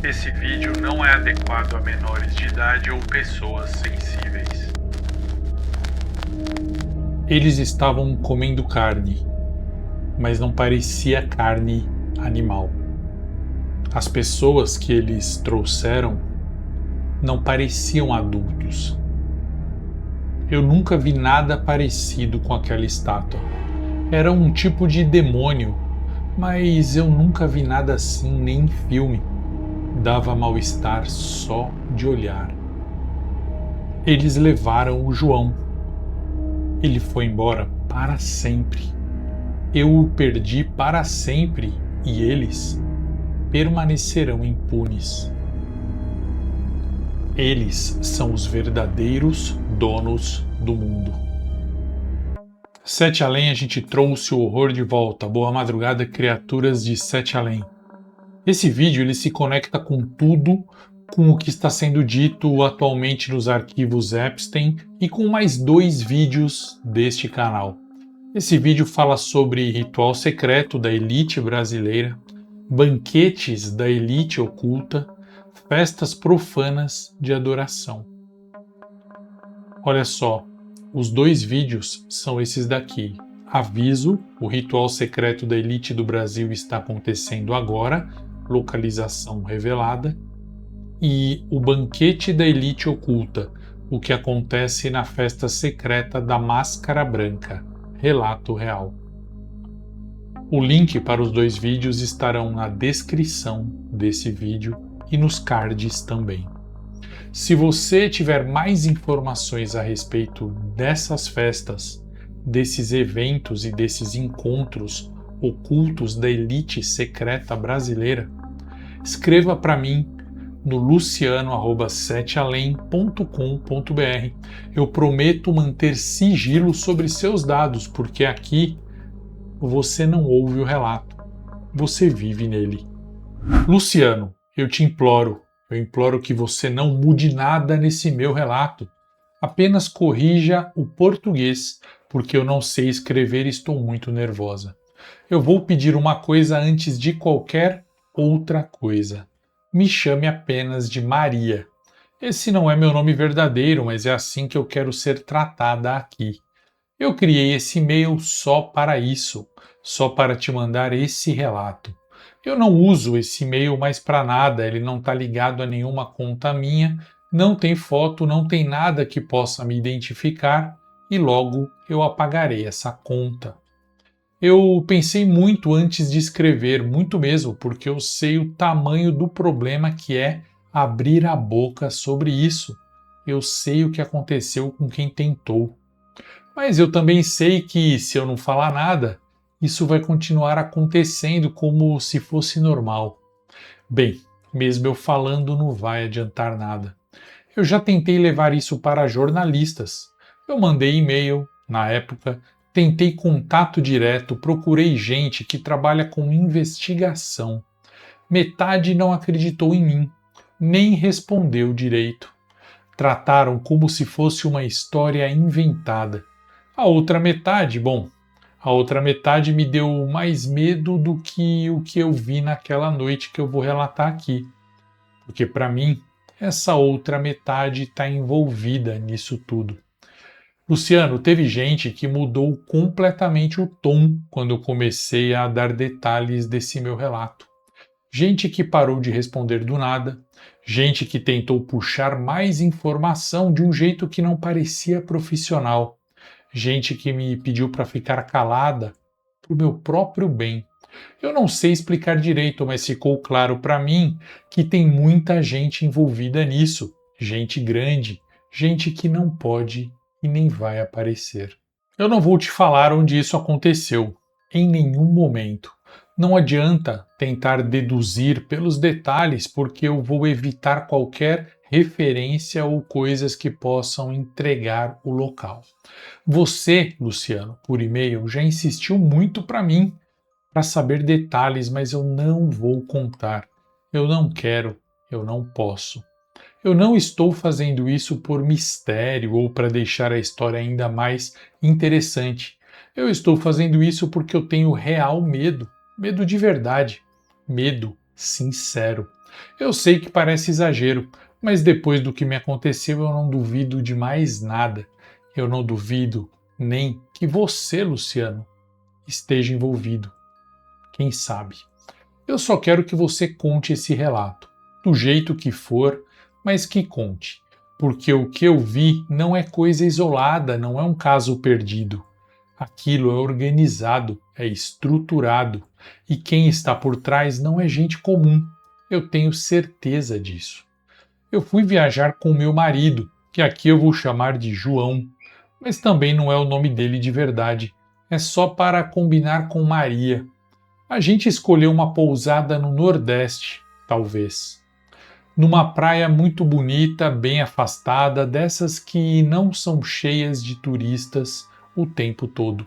Esse vídeo não é adequado a menores de idade ou pessoas sensíveis. Eles estavam comendo carne, mas não parecia carne animal. As pessoas que eles trouxeram não pareciam adultos. Eu nunca vi nada parecido com aquela estátua. Era um tipo de demônio, mas eu nunca vi nada assim nem em filme. Dava mal-estar só de olhar. Eles levaram o João. Ele foi embora para sempre. Eu o perdi para sempre e eles permanecerão impunes. Eles são os verdadeiros donos do mundo. Sete Além, a gente trouxe o horror de volta. Boa madrugada, criaturas de Sete Além. Esse vídeo ele se conecta com tudo, com o que está sendo dito atualmente nos arquivos Epstein e com mais 2 vídeos deste canal. Esse vídeo fala sobre ritual secreto da elite brasileira, banquetes da elite oculta, festas profanas de adoração. Olha só, os 2 vídeos são esses daqui. Aviso, o ritual secreto da elite do Brasil está acontecendo agora, localização revelada. E o banquete da elite oculta, o que acontece na festa secreta da Máscara Branca, relato real. O link para os 2 vídeos estarão na descrição desse vídeo e nos cards também. Se você tiver mais informações a respeito dessas festas, desses eventos e desses encontros ocultos da elite secreta brasileira, escreva para mim no luciano@setealém.com.br. Eu prometo manter sigilo sobre seus dados, porque aqui você não ouve o relato, você vive nele. Luciano, eu imploro que você não mude nada nesse meu relato. Apenas corrija o português, porque eu não sei escrever e estou muito nervosa. Eu vou pedir uma coisa antes de qualquer outra coisa. Me chame apenas de Maria. Esse não é meu nome verdadeiro, mas é assim que eu quero ser tratada aqui. Eu criei esse e-mail só para isso, só para te mandar esse relato. Eu não uso esse e-mail mais para nada, ele não está ligado a nenhuma conta minha, não tem foto, não tem nada que possa me identificar e logo eu apagarei essa conta. Eu pensei muito antes de escrever, muito mesmo, porque eu sei o tamanho do problema que é abrir a boca sobre isso. Eu sei o que aconteceu com quem tentou. Mas eu também sei que, se eu não falar nada, isso vai continuar acontecendo como se fosse normal. Bem, mesmo eu falando não vai adiantar nada. Eu já tentei levar isso para jornalistas. Eu mandei e-mail, na época, tentei contato direto, procurei gente que trabalha com investigação. Metade não acreditou em mim, nem respondeu direito. Trataram como se fosse uma história inventada. A outra metade me deu mais medo do que o que eu vi naquela noite que eu vou relatar aqui. Porque para mim, essa outra metade está envolvida nisso tudo. Luciano, teve gente que mudou completamente o tom quando eu comecei a dar detalhes desse meu relato. Gente que parou de responder do nada, gente que tentou puxar mais informação de um jeito que não parecia profissional, gente que me pediu para ficar calada pro meu próprio bem. Eu não sei explicar direito, mas ficou claro para mim que tem muita gente envolvida nisso, gente grande, gente que não pode e nem vai aparecer. Eu não vou te falar onde isso aconteceu, em nenhum momento. Não adianta tentar deduzir pelos detalhes, porque eu vou evitar qualquer referência ou coisas que possam entregar o local. Você, Luciano, por e-mail, já insistiu muito para mim para saber detalhes, mas eu não vou contar. Eu não quero, eu não posso. Eu não estou fazendo isso por mistério ou para deixar a história ainda mais interessante. Eu estou fazendo isso porque eu tenho real medo, medo de verdade, medo sincero. Eu sei que parece exagero, mas depois do que me aconteceu eu não duvido de mais nada. Eu não duvido nem que você, Luciano, esteja envolvido. Quem sabe? Eu só quero que você conte esse relato, do jeito que for, mas que conte, porque o que eu vi não é coisa isolada, não é um caso perdido. Aquilo é organizado, é estruturado, e quem está por trás não é gente comum. Eu tenho certeza disso. Eu fui viajar com meu marido, que aqui eu vou chamar de João, mas também não é o nome dele de verdade, é só para combinar com Maria. A gente escolheu uma pousada no Nordeste, talvez. Numa praia muito bonita, bem afastada, dessas que não são cheias de turistas o tempo todo.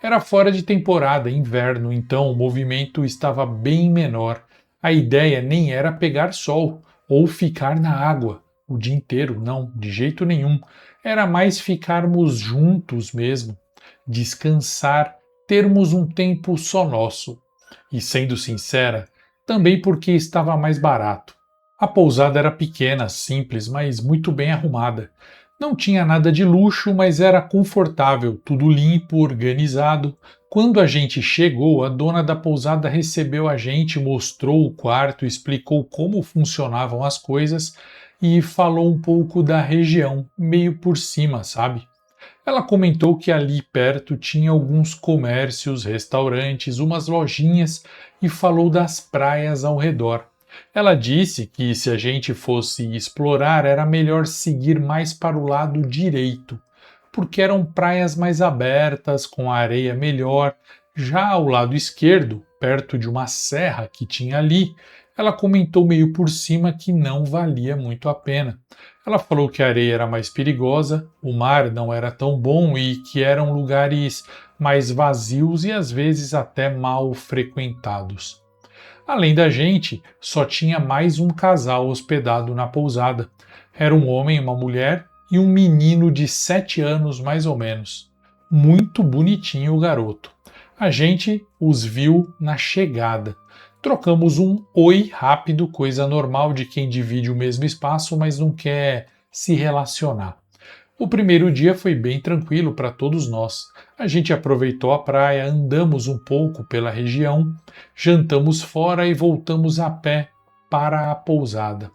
Era fora de temporada, inverno, então o movimento estava bem menor. A ideia nem era pegar sol ou ficar na água o dia inteiro, não, de jeito nenhum. Era mais ficarmos juntos mesmo, descansar, termos um tempo só nosso. E sendo sincera, também porque estava mais barato. A pousada era pequena, simples, mas muito bem arrumada. Não tinha nada de luxo, mas era confortável, tudo limpo, organizado. Quando a gente chegou, a dona da pousada recebeu a gente, mostrou o quarto, explicou como funcionavam as coisas e falou um pouco da região, meio por cima, sabe? Ela comentou que ali perto tinha alguns comércios, restaurantes, umas lojinhas e falou das praias ao redor. Ela disse que se a gente fosse explorar era melhor seguir mais para o lado direito, porque eram praias mais abertas, com areia melhor. Já ao lado esquerdo, perto de uma serra que tinha ali, ela comentou meio por cima que não valia muito a pena. Ela falou que a areia era mais perigosa, o mar não era tão bom e que eram lugares mais vazios e às vezes até mal frequentados. Além da gente, só tinha mais um casal hospedado na pousada. Era um homem e uma mulher e um menino de 7 anos mais ou menos. Muito bonitinho o garoto. A gente os viu na chegada. Trocamos um oi rápido, coisa normal de quem divide o mesmo espaço, mas não quer se relacionar. O primeiro dia foi bem tranquilo para todos nós. A gente aproveitou a praia, andamos um pouco pela região, jantamos fora e voltamos a pé para a pousada.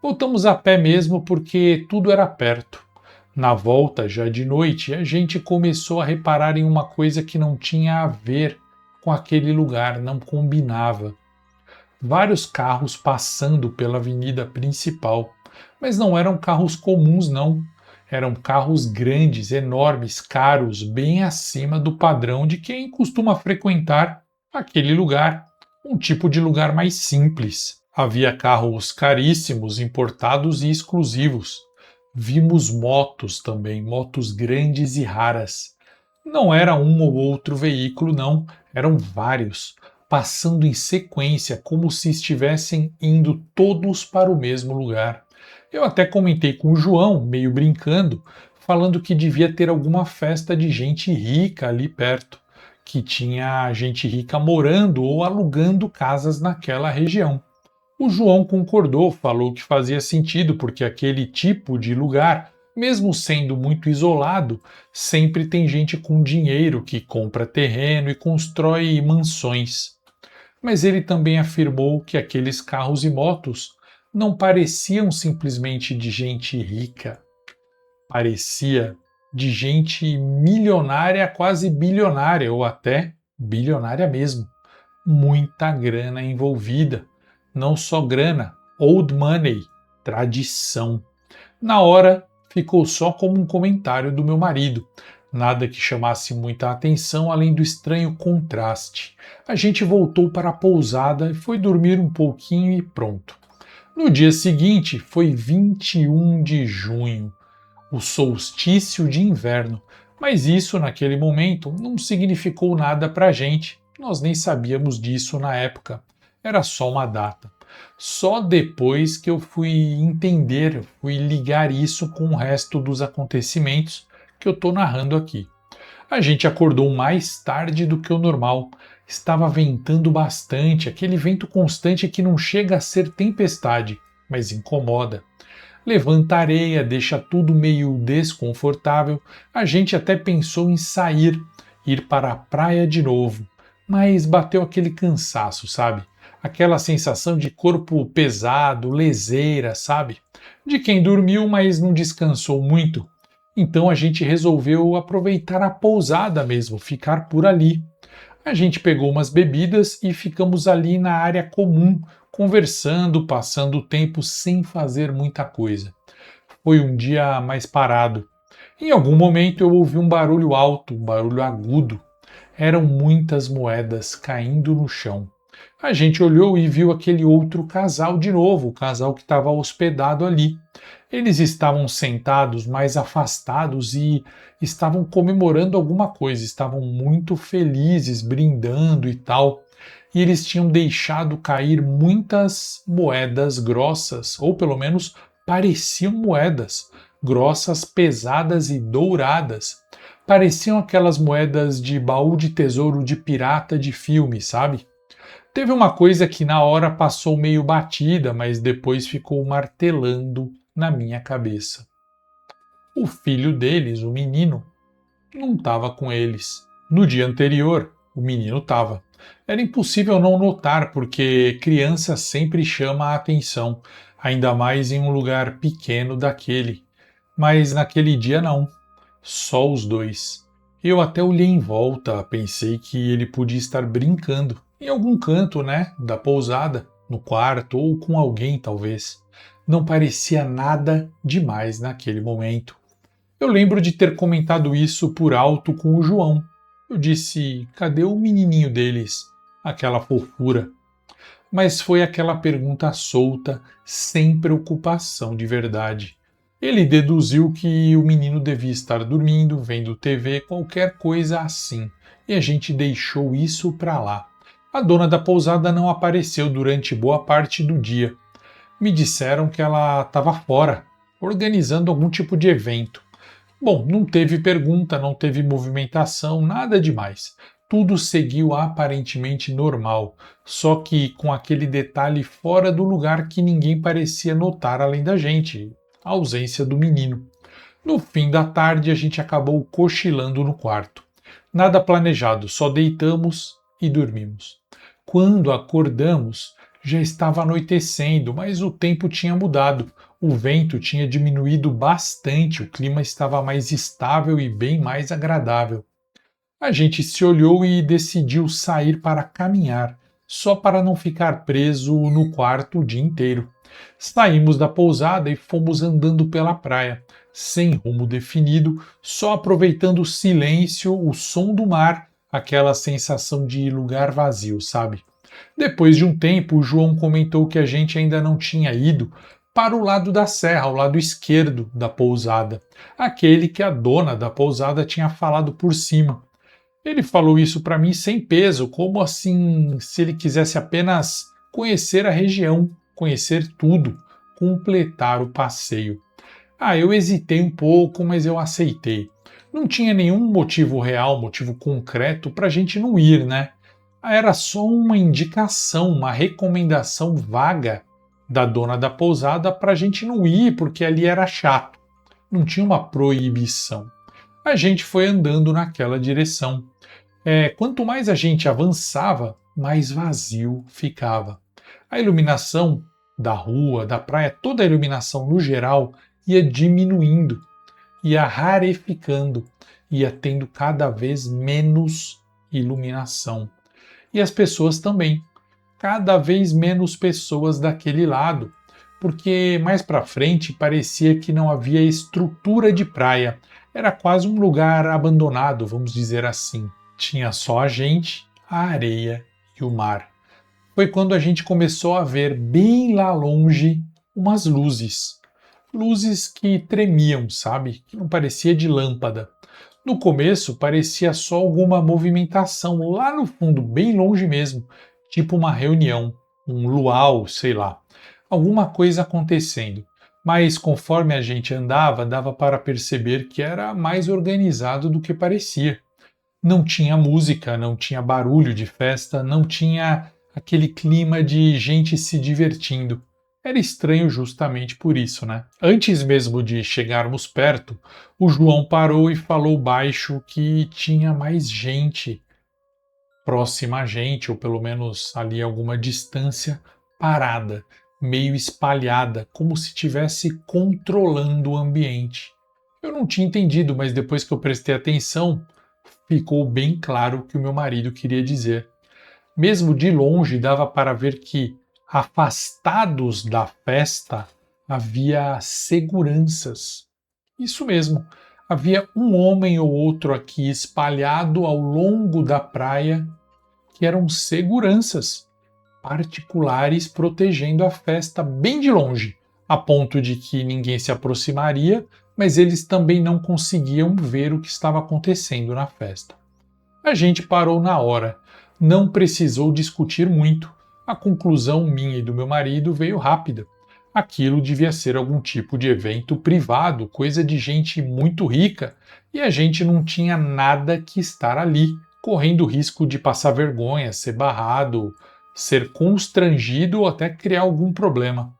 Voltamos a pé mesmo porque tudo era perto. Na volta, já de noite, a gente começou a reparar em uma coisa que não tinha a ver com aquele lugar, não combinava. Vários carros passando pela avenida principal, mas não eram carros comuns, não. Eram carros grandes, enormes, caros, bem acima do padrão de quem costuma frequentar aquele lugar, um tipo de lugar mais simples. Havia carros caríssimos, importados e exclusivos. Vimos motos também, motos grandes e raras. Não era um ou outro veículo, não, eram vários, passando em sequência como se estivessem indo todos para o mesmo lugar. Eu até comentei com o João, meio brincando, falando que devia ter alguma festa de gente rica ali perto, que tinha gente rica morando ou alugando casas naquela região. O João concordou, falou que fazia sentido porque aquele tipo de lugar, mesmo sendo muito isolado, sempre tem gente com dinheiro que compra terreno e constrói mansões. Mas ele também afirmou que aqueles carros e motos não pareciam simplesmente de gente rica. Parecia de gente milionária, quase bilionária, ou até bilionária mesmo. Muita grana envolvida. Não só grana, old money, tradição. Na hora, ficou só como um comentário do meu marido. Nada que chamasse muita atenção além do estranho contraste. A gente voltou para a pousada e foi dormir um pouquinho e pronto. No dia seguinte foi 21 de junho, o solstício de inverno, mas isso naquele momento não significou nada para a gente, nós nem sabíamos disso na época, era só uma data. Só depois que eu fui entender, fui ligar isso com o resto dos acontecimentos que eu estou narrando aqui. A gente acordou mais tarde do que o normal, Estava ventando bastante, aquele vento constante que não chega a ser tempestade, mas incomoda. Levanta a areia, deixa tudo meio desconfortável. A gente até pensou em sair, ir para a praia de novo, mas bateu aquele cansaço, sabe? Aquela sensação de corpo pesado, leseira, sabe? De quem dormiu, mas não descansou muito. Então a gente resolveu aproveitar a pousada mesmo, ficar por ali. A gente pegou umas bebidas e ficamos ali na área comum, conversando, passando o tempo sem fazer muita coisa. Foi um dia mais parado. Em algum momento eu ouvi um barulho alto, um barulho agudo. Eram muitas moedas caindo no chão. A gente olhou e viu aquele outro casal de novo, o casal que estava hospedado ali. Eles estavam sentados mais afastados e estavam comemorando alguma coisa, estavam muito felizes, brindando e tal. E eles tinham deixado cair muitas moedas grossas, ou pelo menos pareciam moedas grossas, pesadas e douradas. Pareciam aquelas moedas de baú de tesouro de pirata de filme, sabe? Teve uma coisa que na hora passou meio batida, mas depois ficou martelando na minha cabeça. O filho deles, o menino, não estava com eles. No dia anterior, o menino estava. Era impossível não notar, porque criança sempre chama a atenção, ainda mais em um lugar pequeno daquele. Mas naquele dia não, só os dois. Eu até olhei em volta, pensei que ele podia estar brincando, em algum canto, né, da pousada, no quarto ou com alguém talvez. Não parecia nada demais naquele momento. Eu lembro de ter comentado isso por alto com o João. Eu disse: cadê o menininho deles? Aquela fofura. Mas foi aquela pergunta solta, sem preocupação de verdade. Ele deduziu que o menino devia estar dormindo, vendo TV, qualquer coisa assim, e a gente deixou isso para lá. A dona da pousada não apareceu durante boa parte do dia. Me disseram que ela estava fora, organizando algum tipo de evento. Bom, não teve pergunta, não teve movimentação, nada demais. Tudo seguiu aparentemente normal, só que com aquele detalhe fora do lugar que ninguém parecia notar além da gente, a ausência do menino. No fim da tarde, a gente acabou cochilando no quarto. Nada planejado, só deitamos e dormimos. Quando acordamos, já estava anoitecendo, mas o tempo tinha mudado. O vento tinha diminuído bastante, o clima estava mais estável e bem mais agradável. A gente se olhou e decidiu sair para caminhar, só para não ficar preso no quarto o dia inteiro. Saímos da pousada e fomos andando pela praia, sem rumo definido, só aproveitando o silêncio, o som do mar, aquela sensação de lugar vazio, sabe? Depois de um tempo, o João comentou que a gente ainda não tinha ido para o lado da serra, o lado esquerdo da pousada, aquele que a dona da pousada tinha falado por cima. Ele falou isso para mim sem peso, como assim se ele quisesse apenas conhecer a região, conhecer tudo, completar o passeio. Eu hesitei um pouco, mas eu aceitei. Não tinha nenhum motivo real, motivo concreto para a gente não ir, né? Era só uma indicação, uma recomendação vaga da dona da pousada para a gente não ir, porque ali era chato. Não tinha uma proibição. A gente foi andando naquela direção. Quanto mais a gente avançava, mais vazio ficava. A iluminação da rua, da praia, toda a iluminação no geral ia diminuindo, ia rareficando, ia tendo cada vez menos iluminação. E as pessoas também, cada vez menos pessoas daquele lado, porque mais para frente parecia que não havia estrutura de praia, era quase um lugar abandonado, vamos dizer assim. Tinha só a gente, a areia e o mar. Foi quando a gente começou a ver bem lá longe umas luzes. Luzes que tremiam, sabe? Que não parecia de lâmpada. No começo parecia só alguma movimentação lá no fundo, bem longe mesmo, tipo uma reunião, um luau, sei lá. Alguma coisa acontecendo. Mas conforme a gente andava, dava para perceber que era mais organizado do que parecia. Não tinha música, não tinha barulho de festa, não tinha aquele clima de gente se divertindo. Era estranho justamente por isso, né? Antes mesmo de chegarmos perto, o João parou e falou baixo que tinha mais gente próxima a gente, ou pelo menos ali alguma distância, parada, meio espalhada, como se estivesse controlando o ambiente. Eu não tinha entendido, mas depois que eu prestei atenção, ficou bem claro o que o meu marido queria dizer. Mesmo de longe, dava para ver que, afastados da festa, havia seguranças. Isso mesmo, havia um homem ou outro aqui espalhado ao longo da praia que eram seguranças particulares protegendo a festa bem de longe, a ponto de que ninguém se aproximaria, mas eles também não conseguiam ver o que estava acontecendo na festa. A gente parou na hora, não precisou discutir muito. A conclusão minha e do meu marido veio rápida. Aquilo devia ser algum tipo de evento privado, coisa de gente muito rica, e a gente não tinha nada que estar ali, correndo o risco de passar vergonha, ser barrado, ser constrangido ou até criar algum problema.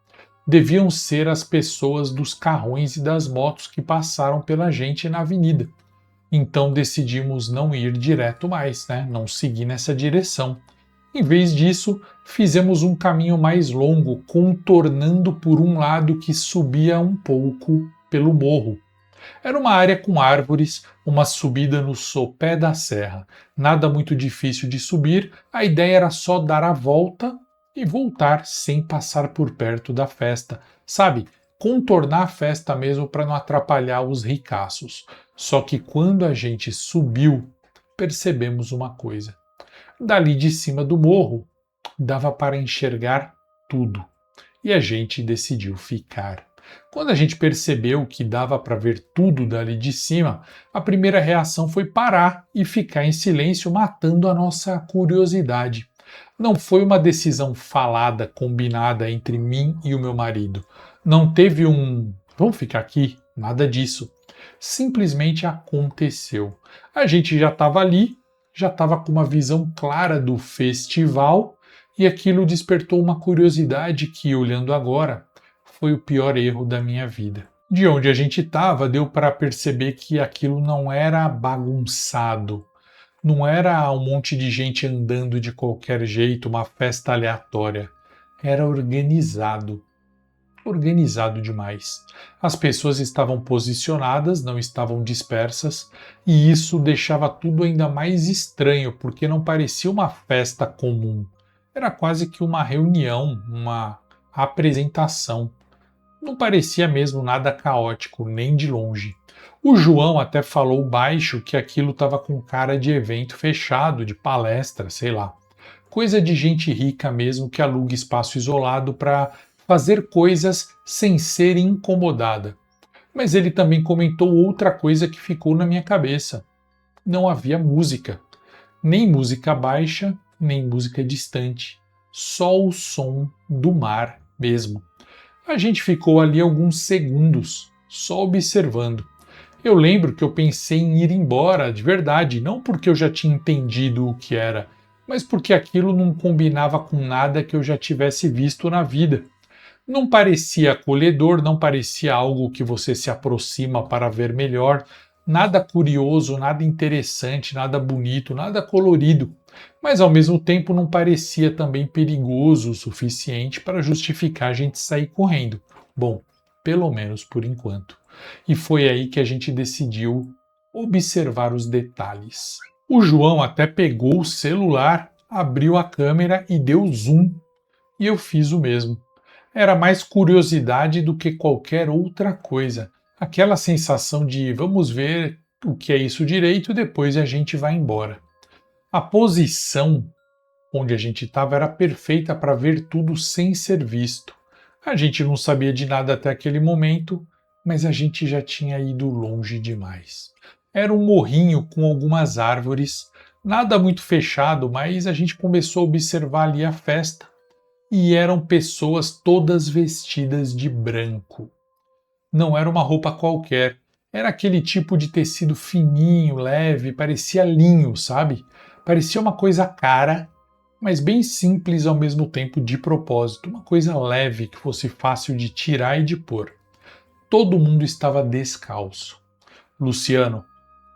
Deviam ser as pessoas dos carrões e das motos que passaram pela gente na avenida. Então decidimos não ir direto mais, né? Não seguir nessa direção. Em vez disso, fizemos um caminho mais longo, contornando por um lado que subia um pouco pelo morro. Era uma área com árvores, uma subida no sopé da serra. Nada muito difícil de subir, a ideia era só dar a volta e voltar sem passar por perto da festa. Sabe, contornar a festa mesmo para não atrapalhar os ricaços. Só que quando a gente subiu, percebemos uma coisa. Dali de cima do morro, dava para enxergar tudo. E a gente decidiu ficar. Quando a gente percebeu que dava para ver tudo dali de cima, a primeira reação foi parar e ficar em silêncio, matando a nossa curiosidade. Não foi uma decisão falada, combinada entre mim e o meu marido. Não teve um vamos ficar aqui, nada disso. Simplesmente aconteceu. A gente já estava ali, já estava com uma visão clara do festival e aquilo despertou uma curiosidade que, olhando agora, foi o pior erro da minha vida. De onde a gente estava, deu para perceber que aquilo não era bagunçado, não era um monte de gente andando de qualquer jeito, uma festa aleatória. Era organizado. Organizado demais. As pessoas estavam posicionadas, não estavam dispersas, e isso deixava tudo ainda mais estranho, porque não parecia uma festa comum. Era quase que uma reunião, uma apresentação. Não parecia mesmo nada caótico, nem de longe. O João até falou baixo que aquilo estava com cara de evento fechado, de palestra, sei lá. Coisa de gente rica mesmo que aluga espaço isolado para fazer coisas sem ser incomodada. Mas ele também comentou outra coisa que ficou na minha cabeça. Não havia música. Nem música baixa, nem música distante. Só o som do mar mesmo. A gente ficou ali alguns segundos, só observando. Eu lembro que eu pensei em ir embora, de verdade, não porque eu já tinha entendido o que era, mas porque aquilo não combinava com nada que eu já tivesse visto na vida. Não parecia acolhedor, não parecia algo que você se aproxima para ver melhor, nada curioso, nada interessante, nada bonito, nada colorido, mas ao mesmo tempo não parecia também perigoso o suficiente para justificar a gente sair correndo. Bom, pelo menos por enquanto. E foi aí que a gente decidiu observar os detalhes. O João até pegou o celular, abriu a câmera e deu zoom. E eu fiz o mesmo. Era mais curiosidade do que qualquer outra coisa. Aquela sensação de vamos ver o que é isso direito e depois a gente vai embora. A posição onde a gente estava era perfeita para ver tudo sem ser visto. A gente não sabia de nada até aquele momento, mas a gente já tinha ido longe demais. Era um morrinho com algumas árvores, nada muito fechado, mas a gente começou a observar ali a festa e eram pessoas todas vestidas de branco. Não era uma roupa qualquer, Era aquele tipo de tecido fininho, leve, parecia linho, sabe? Parecia uma coisa cara, mas bem simples ao mesmo tempo de propósito, uma coisa leve que fosse fácil de tirar e de pôr. Todo mundo estava descalço. Luciano,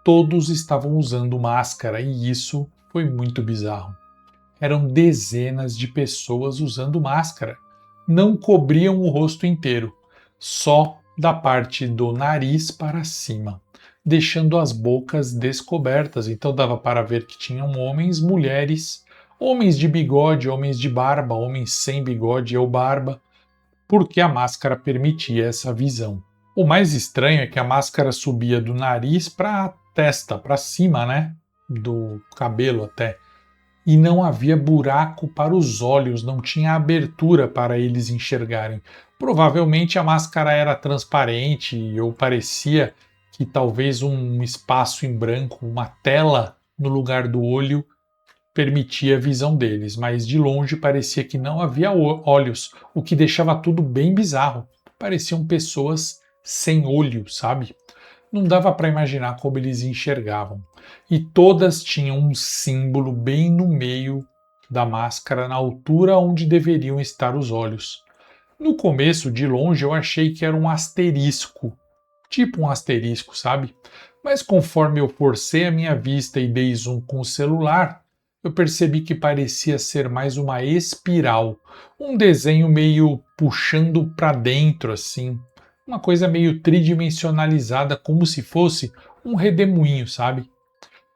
todos estavam usando máscara e isso foi muito bizarro. Eram dezenas de pessoas usando máscara. Não cobriam o rosto inteiro, só da parte do nariz para cima, deixando as bocas descobertas. Então dava para ver que tinham homens, mulheres, homens de bigode, homens de barba, homens sem bigode ou barba, porque a máscara permitia essa visão. O mais estranho é que a máscara subia do nariz para a testa, para cima, né? Do cabelo até. E não havia buraco para os olhos, não tinha abertura para eles enxergarem. Provavelmente a máscara era transparente ou parecia que talvez um espaço em branco, uma tela no lugar do olho, permitia a visão deles, mas de longe parecia que não havia olhos, o que deixava tudo bem bizarro. Pareciam pessoas sem olho, sabe? Não dava para imaginar como eles enxergavam. E todas tinham um símbolo bem no meio da máscara, na altura onde deveriam estar os olhos. No começo, de longe, eu achei que era um asterisco, tipo um asterisco, sabe? Mas conforme eu forcei a minha vista e dei zoom com o celular, eu percebi que parecia ser mais uma espiral, um desenho meio puxando para dentro assim, uma coisa meio tridimensionalizada, como se fosse um redemoinho, sabe?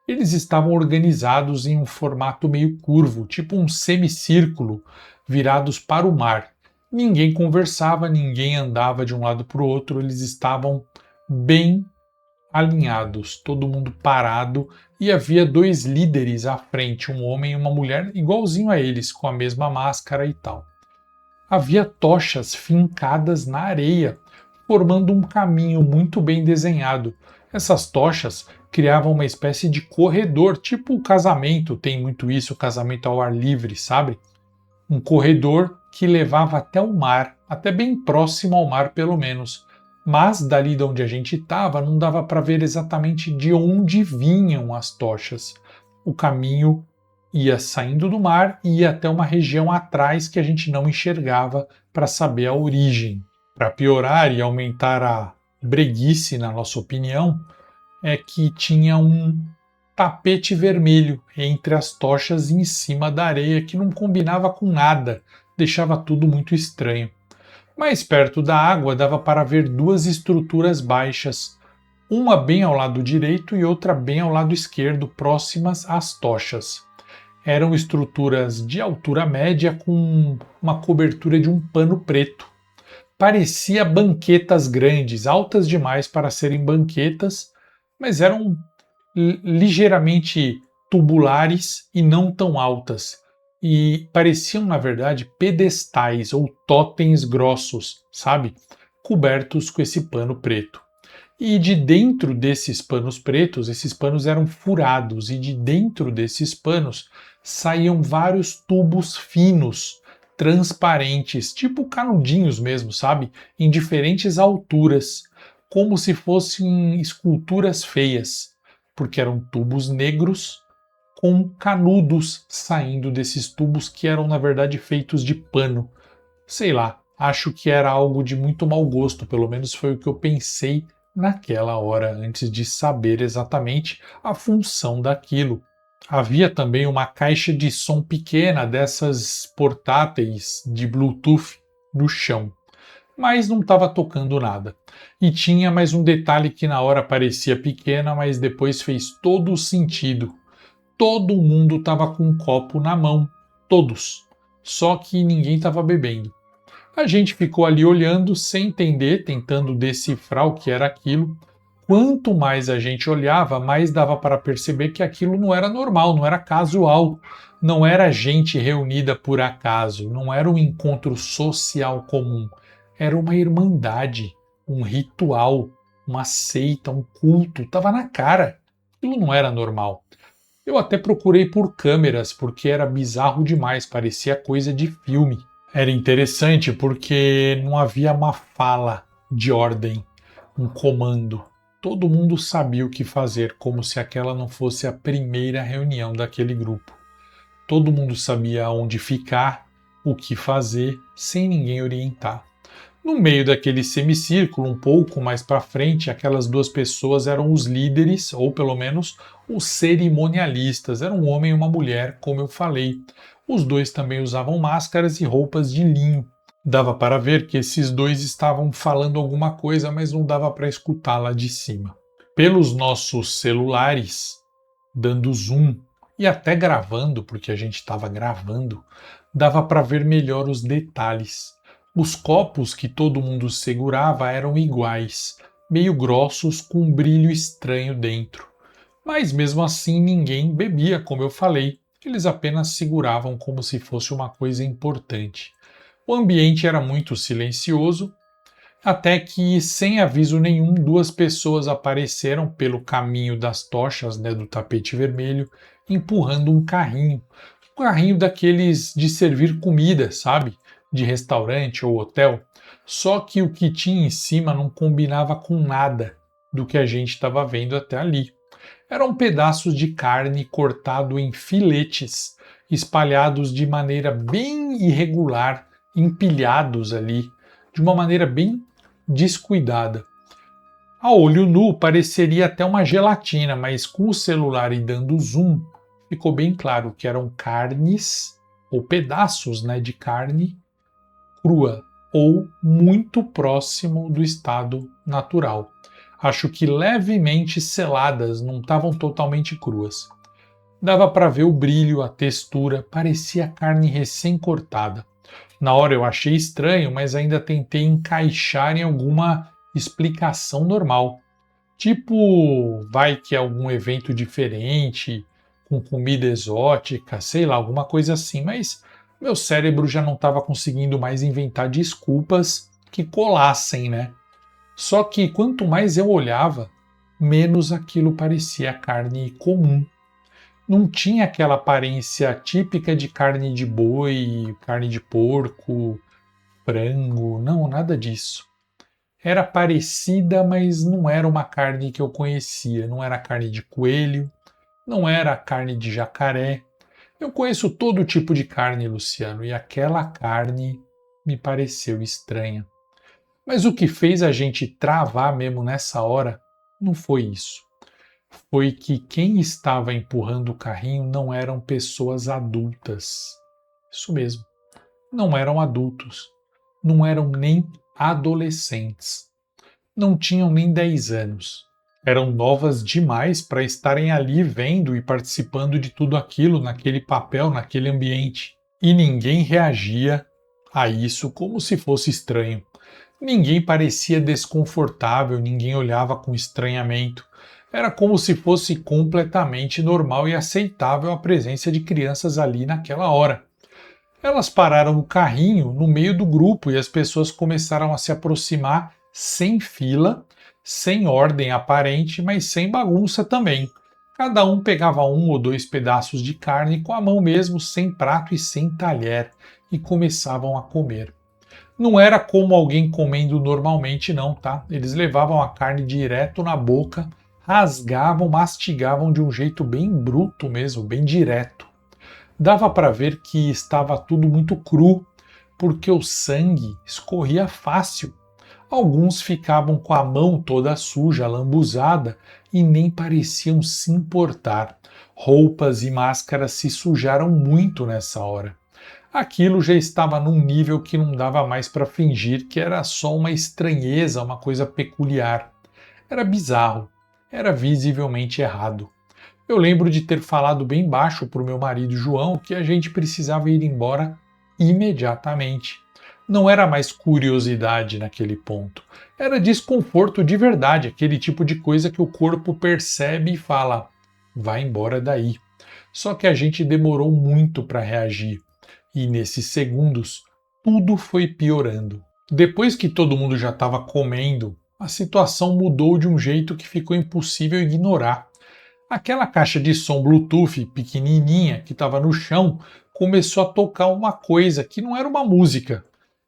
Eles estavam organizados em um formato meio curvo, tipo um semicírculo, virados para o mar. Ninguém conversava, ninguém andava de um lado para o outro, eles estavam bem alinhados, todo mundo parado, e havia dois líderes à frente, um homem e uma mulher, igualzinho a eles, com a mesma máscara e tal. Havia tochas fincadas na areia, formando um caminho muito bem desenhado. Essas tochas criavam uma espécie de corredor, tipo o casamento, tem muito isso, o casamento ao ar livre, sabe? Um corredor que levava até o mar, até bem próximo ao mar pelo menos. Mas dali de onde a gente estava não dava para ver exatamente de onde vinham as tochas. O caminho ia saindo do mar e ia até uma região atrás que a gente não enxergava para saber a origem. Para piorar e aumentar a breguice, na nossa opinião, é que tinha um tapete vermelho entre as tochas e em cima da areia que não combinava com nada, deixava tudo muito estranho. Mais perto da água dava para ver duas estruturas baixas, uma bem ao lado direito e outra bem ao lado esquerdo, próximas às tochas. Eram estruturas de altura média com uma cobertura de um pano preto. Parecia banquetas grandes, altas demais para serem banquetas, mas eram ligeiramente tubulares e não tão altas. E pareciam, na verdade, pedestais ou totens grossos, sabe? Cobertos com esse pano preto. E de dentro desses panos pretos, esses panos eram furados, e de dentro desses panos saíam vários tubos finos, transparentes, tipo canudinhos mesmo, sabe? Em diferentes alturas, como se fossem esculturas feias, porque eram tubos negros com canudos saindo desses tubos que eram, na verdade, feitos de pano. Sei lá, acho que era algo de muito mau gosto, pelo menos foi o que eu pensei naquela hora, antes de saber exatamente a função daquilo. Havia também uma caixa de som pequena, dessas portáteis de Bluetooth, no chão, mas não estava tocando nada. E tinha mais um detalhe que na hora parecia pequena, mas depois fez todo o sentido. Todo mundo estava com um copo na mão, todos, só que ninguém estava bebendo. A gente ficou ali olhando, sem entender, tentando decifrar o que era aquilo. Quanto mais a gente olhava, mais dava para perceber que aquilo não era normal, não era casual, não era gente reunida por acaso, não era um encontro social comum, era uma irmandade, um ritual, uma seita, um culto, estava na cara. Aquilo não era normal. Eu até procurei por câmeras, porque era bizarro demais, parecia coisa de filme. Era interessante porque não havia uma fala de ordem, um comando. Todo mundo sabia o que fazer, como se aquela não fosse a primeira reunião daquele grupo. Todo mundo sabia onde ficar, o que fazer, sem ninguém orientar. No meio daquele semicírculo, um pouco mais para frente, aquelas duas pessoas eram os líderes, ou pelo menos os cerimonialistas. Era um homem e uma mulher, como eu falei. Os dois também usavam máscaras e roupas de linho. Dava para ver que esses dois estavam falando alguma coisa, mas não dava para escutar lá de cima. Pelos nossos celulares, dando zoom e até gravando, porque a gente estava gravando, dava para ver melhor os detalhes. Os copos que todo mundo segurava eram iguais, meio grossos com um brilho estranho dentro. Mas mesmo assim ninguém bebia, como eu falei, eles apenas seguravam como se fosse uma coisa importante. O ambiente era muito silencioso, até que, sem aviso nenhum, duas pessoas apareceram pelo caminho das tochas, do tapete vermelho, empurrando um carrinho. Um carrinho daqueles de servir comida, sabe? De restaurante ou hotel. Só que o que tinha em cima não combinava com nada do que a gente estava vendo até ali. Eram pedaços de carne cortado em filetes, espalhados de maneira bem irregular, empilhados ali, de uma maneira bem descuidada. A olho nu pareceria até uma gelatina, mas com o celular e dando zoom, ficou bem claro que eram carnes ou pedaços de carne crua ou muito próximo do estado natural. Acho que levemente seladas, não estavam totalmente cruas. Dava para ver o brilho, a textura, parecia carne recém-cortada. Na hora eu achei estranho, mas ainda tentei encaixar em alguma explicação normal. Tipo, vai que é algum evento diferente, com comida exótica, sei lá, alguma coisa assim, mas meu cérebro já não estava conseguindo mais inventar desculpas que colassem, Só que quanto mais eu olhava, menos aquilo parecia carne comum. Não tinha aquela aparência típica de carne de boi, carne de porco, frango, não, nada disso. Era parecida, mas não era uma carne que eu conhecia, não era carne de coelho, não era carne de jacaré. Eu conheço todo tipo de carne, Luciano, e aquela carne me pareceu estranha. Mas o que fez a gente travar mesmo nessa hora não foi isso. Foi que quem estava empurrando o carrinho não eram pessoas adultas. Isso mesmo, não eram adultos, não eram nem adolescentes, não tinham nem 10 anos. Eram novas demais para estarem ali vendo e participando de tudo aquilo, naquele papel, naquele ambiente. E ninguém reagia a isso como se fosse estranho. Ninguém parecia desconfortável, ninguém olhava com estranhamento. Era como se fosse completamente normal e aceitável a presença de crianças ali naquela hora. Elas pararam o carrinho no meio do grupo e as pessoas começaram a se aproximar sem fila, sem ordem aparente, mas sem bagunça também. Cada um pegava um ou dois pedaços de carne com a mão mesmo, sem prato e sem talher, e começavam a comer. Não era como alguém comendo normalmente, não, tá? Eles levavam a carne direto na boca, rasgavam, mastigavam de um jeito bem bruto mesmo, bem direto. Dava para ver que estava tudo muito cru, porque o sangue escorria fácil. Alguns ficavam com a mão toda suja, lambuzada, e nem pareciam se importar. Roupas e máscaras se sujaram muito nessa hora. Aquilo já estava num nível que não dava mais para fingir que era só uma estranheza, uma coisa peculiar. Era bizarro, era visivelmente errado. Eu lembro de ter falado bem baixo para o meu marido João que a gente precisava ir embora imediatamente. Não era mais curiosidade naquele ponto, era desconforto de verdade, aquele tipo de coisa que o corpo percebe e fala: vai embora daí. Só que a gente demorou muito para reagir. E nesses segundos, tudo foi piorando. Depois que todo mundo já estava comendo, a situação mudou de um jeito que ficou impossível ignorar. Aquela caixa de som Bluetooth pequenininha que estava no chão começou a tocar uma coisa que não era uma música.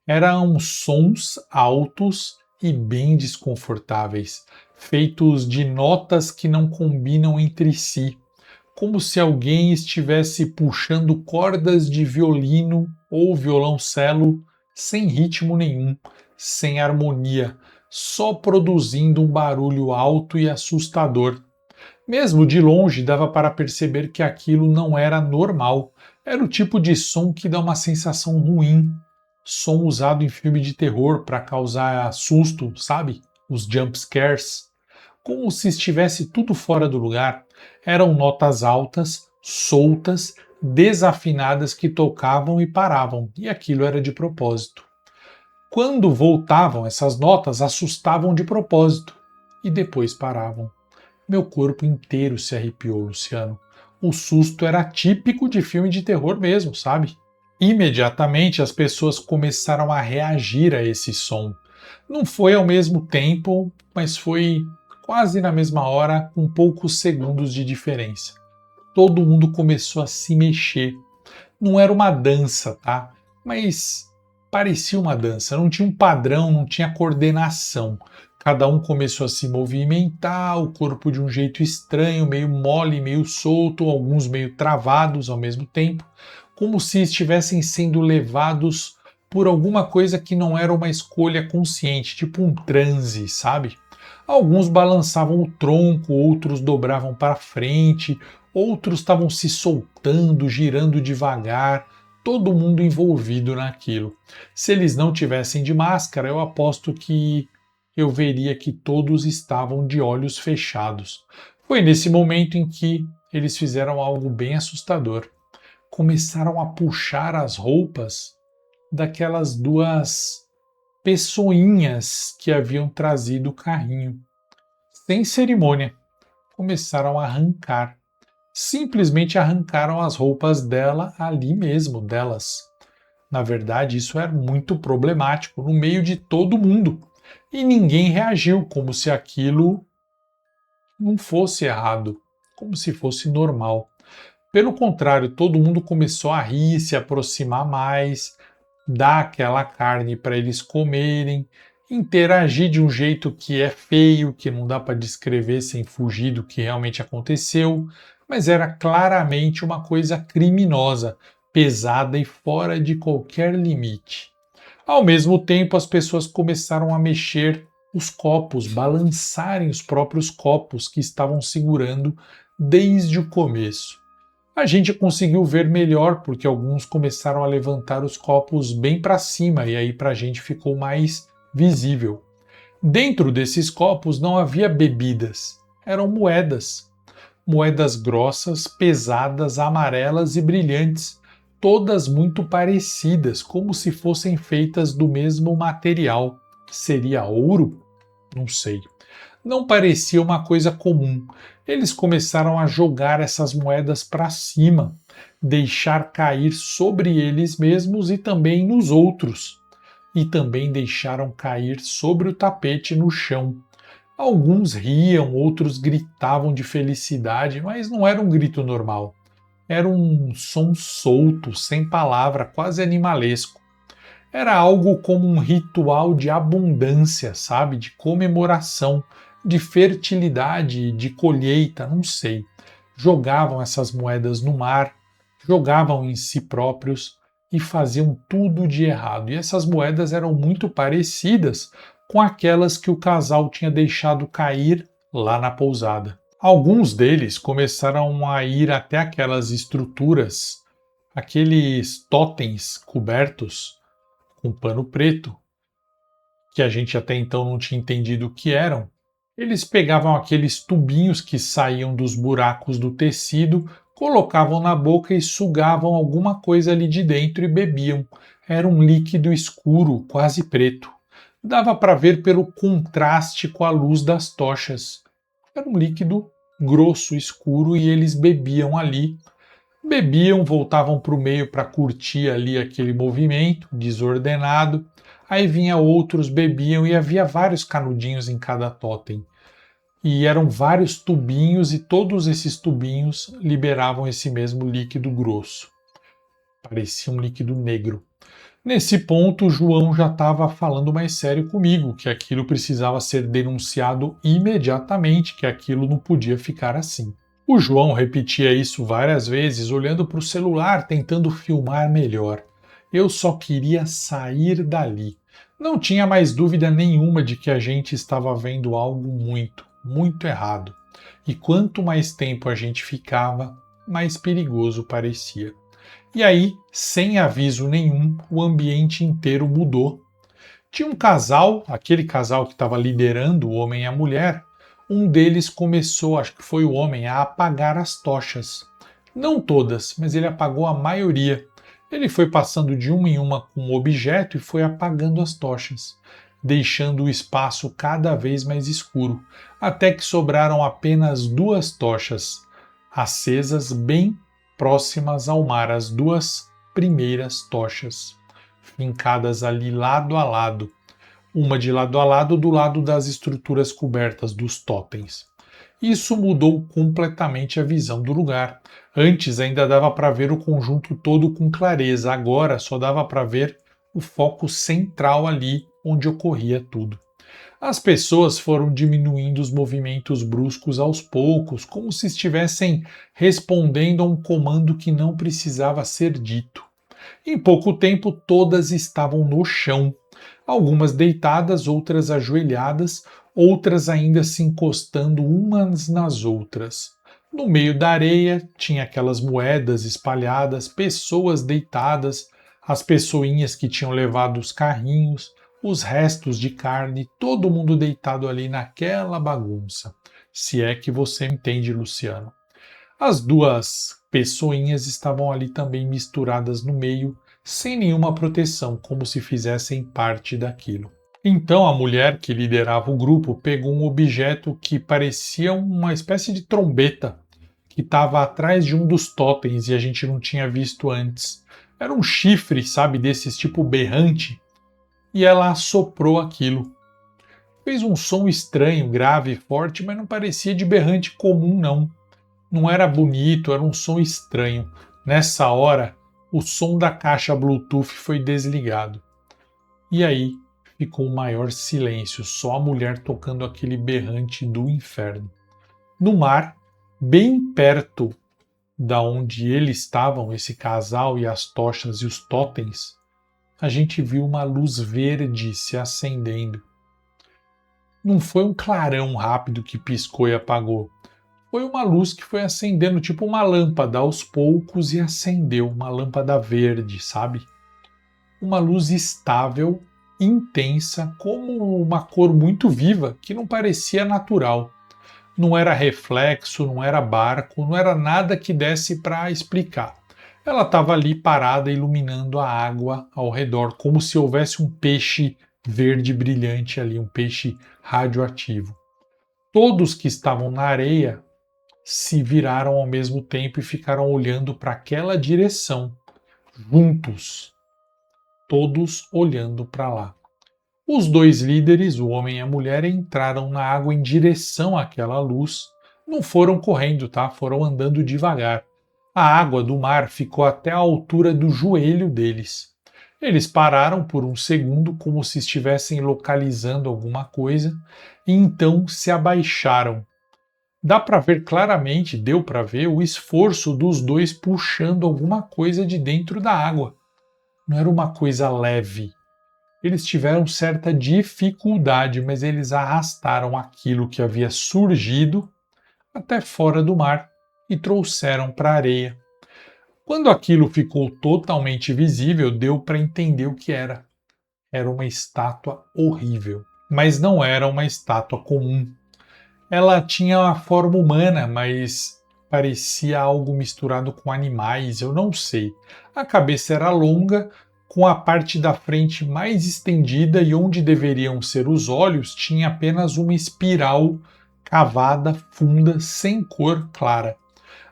Eram sons altos e bem desconfortáveis, feitos de notas que não combinam entre si, como se alguém estivesse puxando cordas de violino ou violoncelo sem ritmo nenhum, sem harmonia, só produzindo um barulho alto e assustador. Mesmo de longe dava para perceber que aquilo não era normal. Era o tipo de som que dá uma sensação ruim. Som usado em filme de terror para causar susto, sabe? Os jump scares. Como se estivesse tudo fora do lugar. Eram notas altas, soltas, desafinadas que tocavam e paravam, e aquilo era de propósito. Quando voltavam, essas notas assustavam de propósito e depois paravam. Meu corpo inteiro se arrepiou, Luciano. O susto era típico de filme de terror mesmo, sabe? Imediatamente as pessoas começaram a reagir a esse som. Não foi ao mesmo tempo, mas foi quase na mesma hora, com poucos segundos de diferença. Todo mundo começou a se mexer. Não era uma dança, tá? Mas parecia uma dança. Não tinha um padrão, não tinha coordenação. Cada um começou a se movimentar, o corpo de um jeito estranho, meio mole, meio solto, alguns meio travados ao mesmo tempo, como se estivessem sendo levados por alguma coisa que não era uma escolha consciente, tipo um transe, sabe? Alguns balançavam o tronco, outros dobravam para frente, outros estavam se soltando, girando devagar, todo mundo envolvido naquilo. Se eles não tivessem de máscara, eu aposto que eu veria que todos estavam de olhos fechados. Foi nesse momento em que eles fizeram algo bem assustador. Começaram a puxar as roupas daquelas duas pessoinhas que haviam trazido o carrinho. Sem cerimônia, começaram a arrancar. Simplesmente arrancaram as roupas dela ali mesmo, delas. Na verdade, isso era muito problemático no meio de todo mundo. E ninguém reagiu, como se aquilo não fosse errado, como se fosse normal. Pelo contrário, todo mundo começou a rir, se aproximar mais, dar aquela carne para eles comerem, interagir de um jeito que é feio, que não dá para descrever sem fugir do que realmente aconteceu, mas era claramente uma coisa criminosa, pesada e fora de qualquer limite. Ao mesmo tempo, as pessoas começaram a mexer os copos, balançarem os próprios copos que estavam segurando desde o começo. A gente conseguiu ver melhor porque alguns começaram a levantar os copos bem para cima e aí para a gente ficou mais visível. Dentro desses copos não havia bebidas, eram moedas. Moedas grossas, pesadas, amarelas e brilhantes, todas muito parecidas, como se fossem feitas do mesmo material. Seria ouro? Não sei. Não parecia uma coisa comum. Eles começaram a jogar essas moedas para cima, deixar cair sobre eles mesmos e também nos outros. E também deixaram cair sobre o tapete no chão. Alguns riam, outros gritavam de felicidade, mas não era um grito normal. Era um som solto, sem palavra, quase animalesco. Era algo como um ritual de abundância, sabe? De comemoração, de fertilidade, de colheita, não sei. Jogavam essas moedas no mar, jogavam em si próprios e faziam tudo de errado. E essas moedas eram muito parecidas com aquelas que o casal tinha deixado cair lá na pousada. Alguns deles começaram a ir até aquelas estruturas, aqueles totens cobertos com pano preto, que a gente até então não tinha entendido o que eram. Eles pegavam aqueles tubinhos que saíam dos buracos do tecido, colocavam na boca e sugavam alguma coisa ali de dentro e bebiam. Era um líquido escuro, quase preto. Dava para ver pelo contraste com a luz das tochas. Era um líquido grosso, escuro, e eles bebiam ali. Bebiam, voltavam para o meio para curtir ali aquele movimento desordenado. Aí vinha outros, bebiam e havia vários canudinhos em cada totem. E eram vários tubinhos e todos esses tubinhos liberavam esse mesmo líquido grosso. Parecia um líquido negro. Nesse ponto, João já estava falando mais sério comigo, que aquilo precisava ser denunciado imediatamente, que aquilo não podia ficar assim. O João repetia isso várias vezes, olhando para o celular, tentando filmar melhor. Eu só queria sair dali. Não tinha mais dúvida nenhuma de que a gente estava vendo algo muito, muito errado. E quanto mais tempo a gente ficava, mais perigoso parecia. E aí, sem aviso nenhum, o ambiente inteiro mudou. Tinha um casal, aquele casal que estava liderando o homem e a mulher, um deles começou, acho que foi o homem, a apagar as tochas. Não todas, mas ele apagou a maioria. Ele foi passando de uma em uma com o objeto e foi apagando as tochas, deixando o espaço cada vez mais escuro, até que sobraram apenas 2 tochas, acesas bem próximas ao mar, as 2 primeiras tochas, fincadas ali lado a lado, uma de lado a lado do lado das estruturas cobertas dos totens. Isso mudou completamente a visão do lugar. Antes ainda dava para ver o conjunto todo com clareza, agora só dava para ver o foco central ali onde ocorria tudo. As pessoas foram diminuindo os movimentos bruscos aos poucos, como se estivessem respondendo a um comando que não precisava ser dito. Em pouco tempo, todas estavam no chão, algumas deitadas, outras ajoelhadas, outras ainda se encostando umas nas outras. No meio da areia tinha aquelas moedas espalhadas, pessoas deitadas, as pessoinhas que tinham levado os carrinhos, os restos de carne, todo mundo deitado ali naquela bagunça. Se é que você entende, Luciano. As 2 pessoinhas estavam ali também misturadas no meio, sem nenhuma proteção, como se fizessem parte daquilo. Então a mulher que liderava o grupo pegou um objeto que parecia uma espécie de trombeta, que estava atrás de um dos totens e a gente não tinha visto antes. Era um chifre, sabe, desses tipo berrante, e ela assoprou aquilo. Fez um som estranho, grave e forte, mas não parecia de berrante comum, não. Não era bonito, era um som estranho. Nessa hora, o som da caixa Bluetooth foi desligado. E aí ficou o maior silêncio, só a mulher tocando aquele berrante do inferno. No mar, bem perto da onde eles estavam, esse casal e as tochas e os totens, a gente viu uma luz verde se acendendo. Não foi um clarão rápido que piscou e apagou. Foi uma luz que foi acendendo, tipo uma lâmpada aos poucos e acendeu, uma lâmpada verde, sabe? Uma luz estável, intensa, como uma cor muito viva, que não parecia natural. Não era reflexo, não era barco, não era nada que desse para explicar. Ela estava ali parada, iluminando a água ao redor, como se houvesse um peixe verde brilhante ali, um peixe radioativo. Todos que estavam na areia se viraram ao mesmo tempo e ficaram olhando para aquela direção, juntos, todos olhando para lá. Os 2 líderes, o homem e a mulher, entraram na água em direção àquela luz. Não foram correndo, tá? Foram andando devagar. A água do mar ficou até a altura do joelho deles. Eles pararam por um segundo, como se estivessem localizando alguma coisa, e então se abaixaram. Dá para ver claramente, deu para ver o esforço dos 2 puxando alguma coisa de dentro da água. Não era uma coisa leve. Eles tiveram certa dificuldade, mas eles arrastaram aquilo que havia surgido até fora do mar e trouxeram para a areia. Quando aquilo ficou totalmente visível, deu para entender o que era. Era uma estátua horrível, mas não era uma estátua comum. Ela tinha a forma humana, mas parecia algo misturado com animais, eu não sei. A cabeça era longa, com a parte da frente mais estendida e onde deveriam ser os olhos tinha apenas uma espiral cavada, funda, sem cor clara.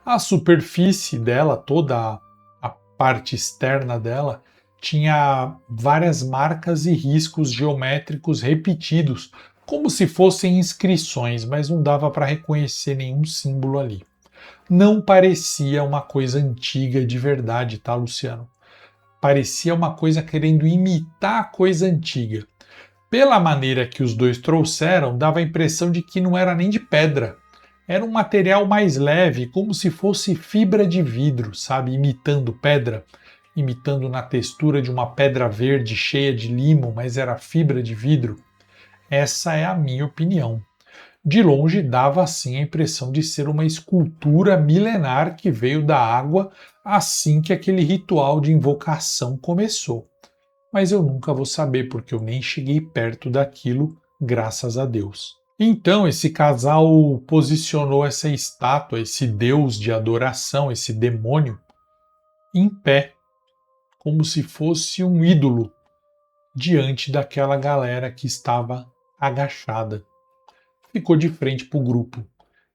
A superfície dela, toda a parte externa dela, tinha várias marcas e riscos geométricos repetidos, como se fossem inscrições, mas não dava para reconhecer nenhum símbolo ali. Não parecia uma coisa antiga de verdade, tá, Luciano? parecia uma coisa querendo imitar a coisa antiga. Pela maneira que os dois trouxeram, dava a impressão de que não era nem de pedra. Era um material mais leve, como se fosse fibra de vidro, sabe? Imitando pedra, imitando na textura de uma pedra verde cheia de limo, mas era fibra de vidro. Essa é a minha opinião. De longe dava assim a impressão de ser uma escultura milenar que veio da água assim que aquele ritual de invocação começou. Mas eu nunca vou saber porque eu nem cheguei perto daquilo, graças a Deus. Então esse casal posicionou essa estátua, esse deus de adoração, esse demônio, em pé, como se fosse um ídolo, diante daquela galera que estava agachada. Ficou de frente para o grupo.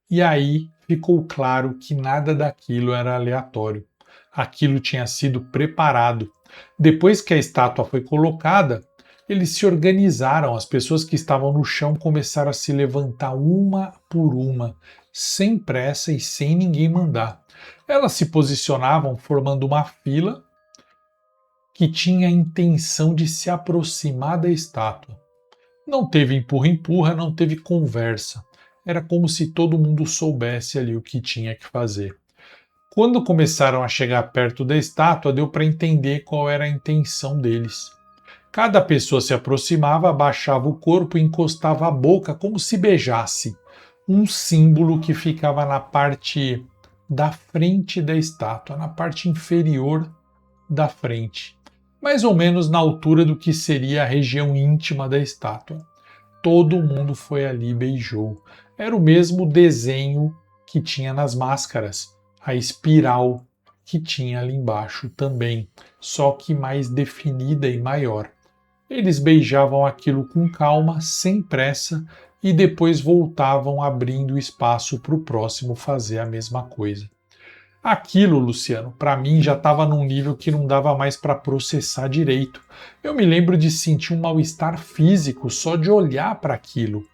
E aí ficou claro que nada daquilo era aleatório. Aquilo tinha sido preparado. Depois que a estátua foi colocada, eles se organizaram, as pessoas que estavam no chão começaram a se levantar uma por uma, sem pressa e sem ninguém mandar. Elas se posicionavam formando uma fila que tinha a intenção de se aproximar da estátua. Não teve empurra-empurra, não teve conversa. Era como se todo mundo soubesse ali o que tinha que fazer. Quando começaram a chegar perto da estátua, deu para entender qual era a intenção deles. Cada pessoa se aproximava, abaixava o corpo e encostava a boca como se beijasse, um símbolo que ficava na parte da frente da estátua, na parte inferior da frente, mais ou menos na altura do que seria a região íntima da estátua. Todo mundo foi ali e beijou. Era o mesmo desenho que tinha nas máscaras, a espiral que tinha ali embaixo também, só que mais definida e maior. Eles beijavam aquilo com calma, sem pressa, e depois voltavam abrindo espaço para o próximo fazer a mesma coisa. Aquilo, Luciano, para mim já estava num nível que não dava mais para processar direito. Eu me lembro de sentir um mal-estar físico só de olhar para aquilo.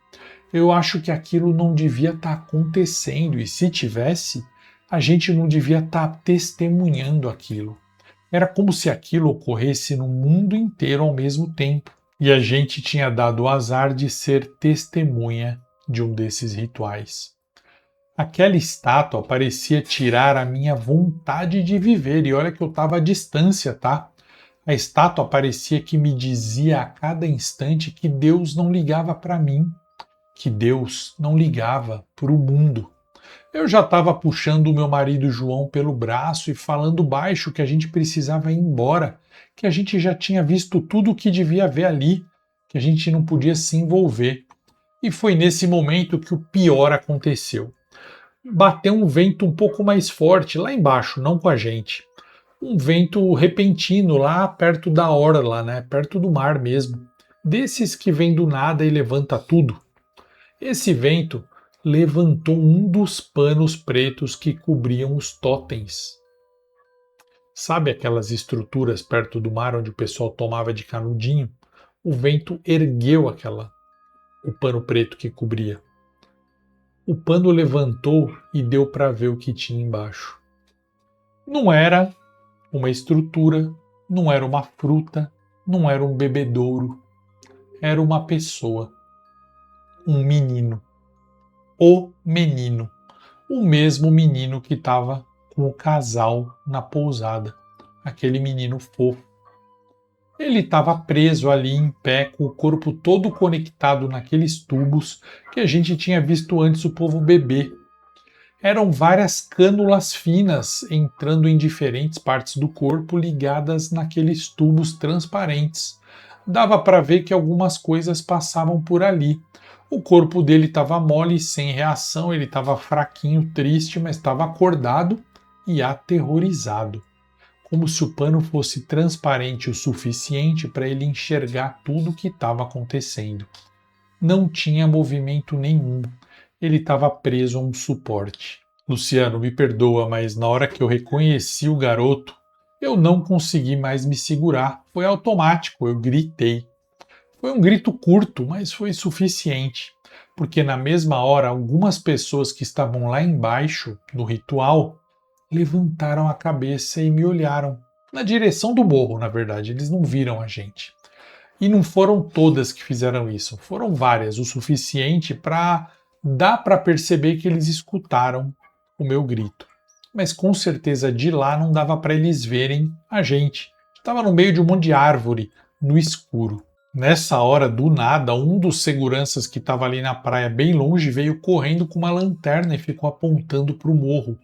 Eu acho que aquilo não devia estar acontecendo, e se tivesse, a gente não devia estar testemunhando aquilo. Era como se aquilo ocorresse no mundo inteiro ao mesmo tempo, e a gente tinha dado o azar de ser testemunha de um desses rituais. Aquela estátua parecia tirar a minha vontade de viver, e olha que eu estava à distância, tá? A estátua parecia que me dizia a cada instante que Deus não ligava para mim, que Deus não ligava para o mundo. Eu já estava puxando o meu marido João pelo braço e falando baixo que a gente precisava ir embora, que a gente já tinha visto tudo o que devia ver ali, que a gente não podia se envolver. E foi nesse momento que o pior aconteceu. Bateu um vento um pouco mais forte lá embaixo, não com a gente. Um vento repentino lá perto da orla, né? Perto do mar mesmo. Desses que vem do nada e levanta tudo. Esse vento levantou um dos panos pretos que cobriam os totens. Sabe aquelas estruturas perto do mar onde o pessoal tomava de canudinho? O vento ergueu o pano preto que cobria. O pano levantou e deu para ver o que tinha embaixo. Não era uma estrutura, não era uma fruta, não era um bebedouro. Era uma pessoa, um menino. O menino, o mesmo menino que estava com o casal na pousada, aquele menino fofo. Ele estava preso ali em pé, com o corpo todo conectado naqueles tubos que a gente tinha visto antes o povo beber. Eram várias cânulas finas entrando em diferentes partes do corpo ligadas naqueles tubos transparentes. Dava para ver que algumas coisas passavam por ali. O corpo dele estava mole, sem reação, ele estava fraquinho, triste, mas estava acordado e aterrorizado. Como se o pano fosse transparente o suficiente para ele enxergar tudo o que estava acontecendo. Não tinha movimento nenhum. Ele estava preso a um suporte. Luciano, me perdoa, mas na hora que eu reconheci o garoto, eu não consegui mais me segurar. Foi automático, eu gritei. Foi um grito curto, mas foi suficiente, porque na mesma hora algumas pessoas que estavam lá embaixo, no ritual, levantaram a cabeça e me olharam. na direção do morro, na verdade, eles não viram a gente. E não foram todas que fizeram isso, foram várias, o suficiente para dar para perceber que eles escutaram o meu grito. Mas com certeza de lá não dava para eles verem a gente. Estava no meio de um monte de árvore, no escuro. Nessa hora, do nada, um dos seguranças que estava ali na praia bem longe veio correndo com uma lanterna e ficou apontando para o morro.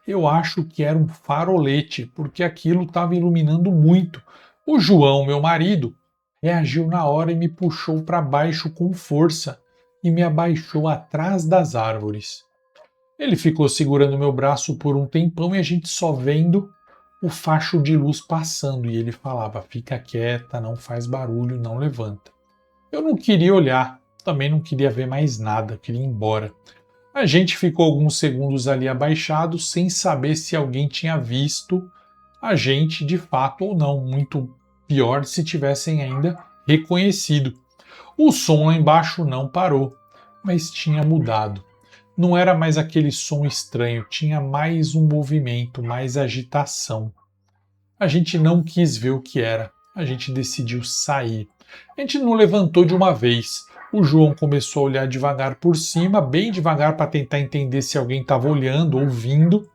Eu acho que era um farolete, porque aquilo estava iluminando muito. O João, meu marido, reagiu na hora e me puxou para baixo com força e me abaixou atrás das árvores. Ele ficou segurando meu braço por um tempão e a gente só vendo o facho de luz passando, e ele falava: fica quieta, não faz barulho, não levanta. Eu não queria olhar, também não queria ver mais nada, queria ir embora. A gente ficou alguns segundos ali abaixado, sem saber se alguém tinha visto a gente de fato ou não, muito pior se tivessem ainda reconhecido. O som lá embaixo não parou, mas tinha mudado. Não era mais aquele som estranho, tinha mais um movimento, mais agitação. A gente não quis ver o que era, a gente decidiu sair. A gente não levantou de uma vez. O João começou a olhar devagar por cima, bem devagar para tentar entender se alguém estava olhando, ouvindo.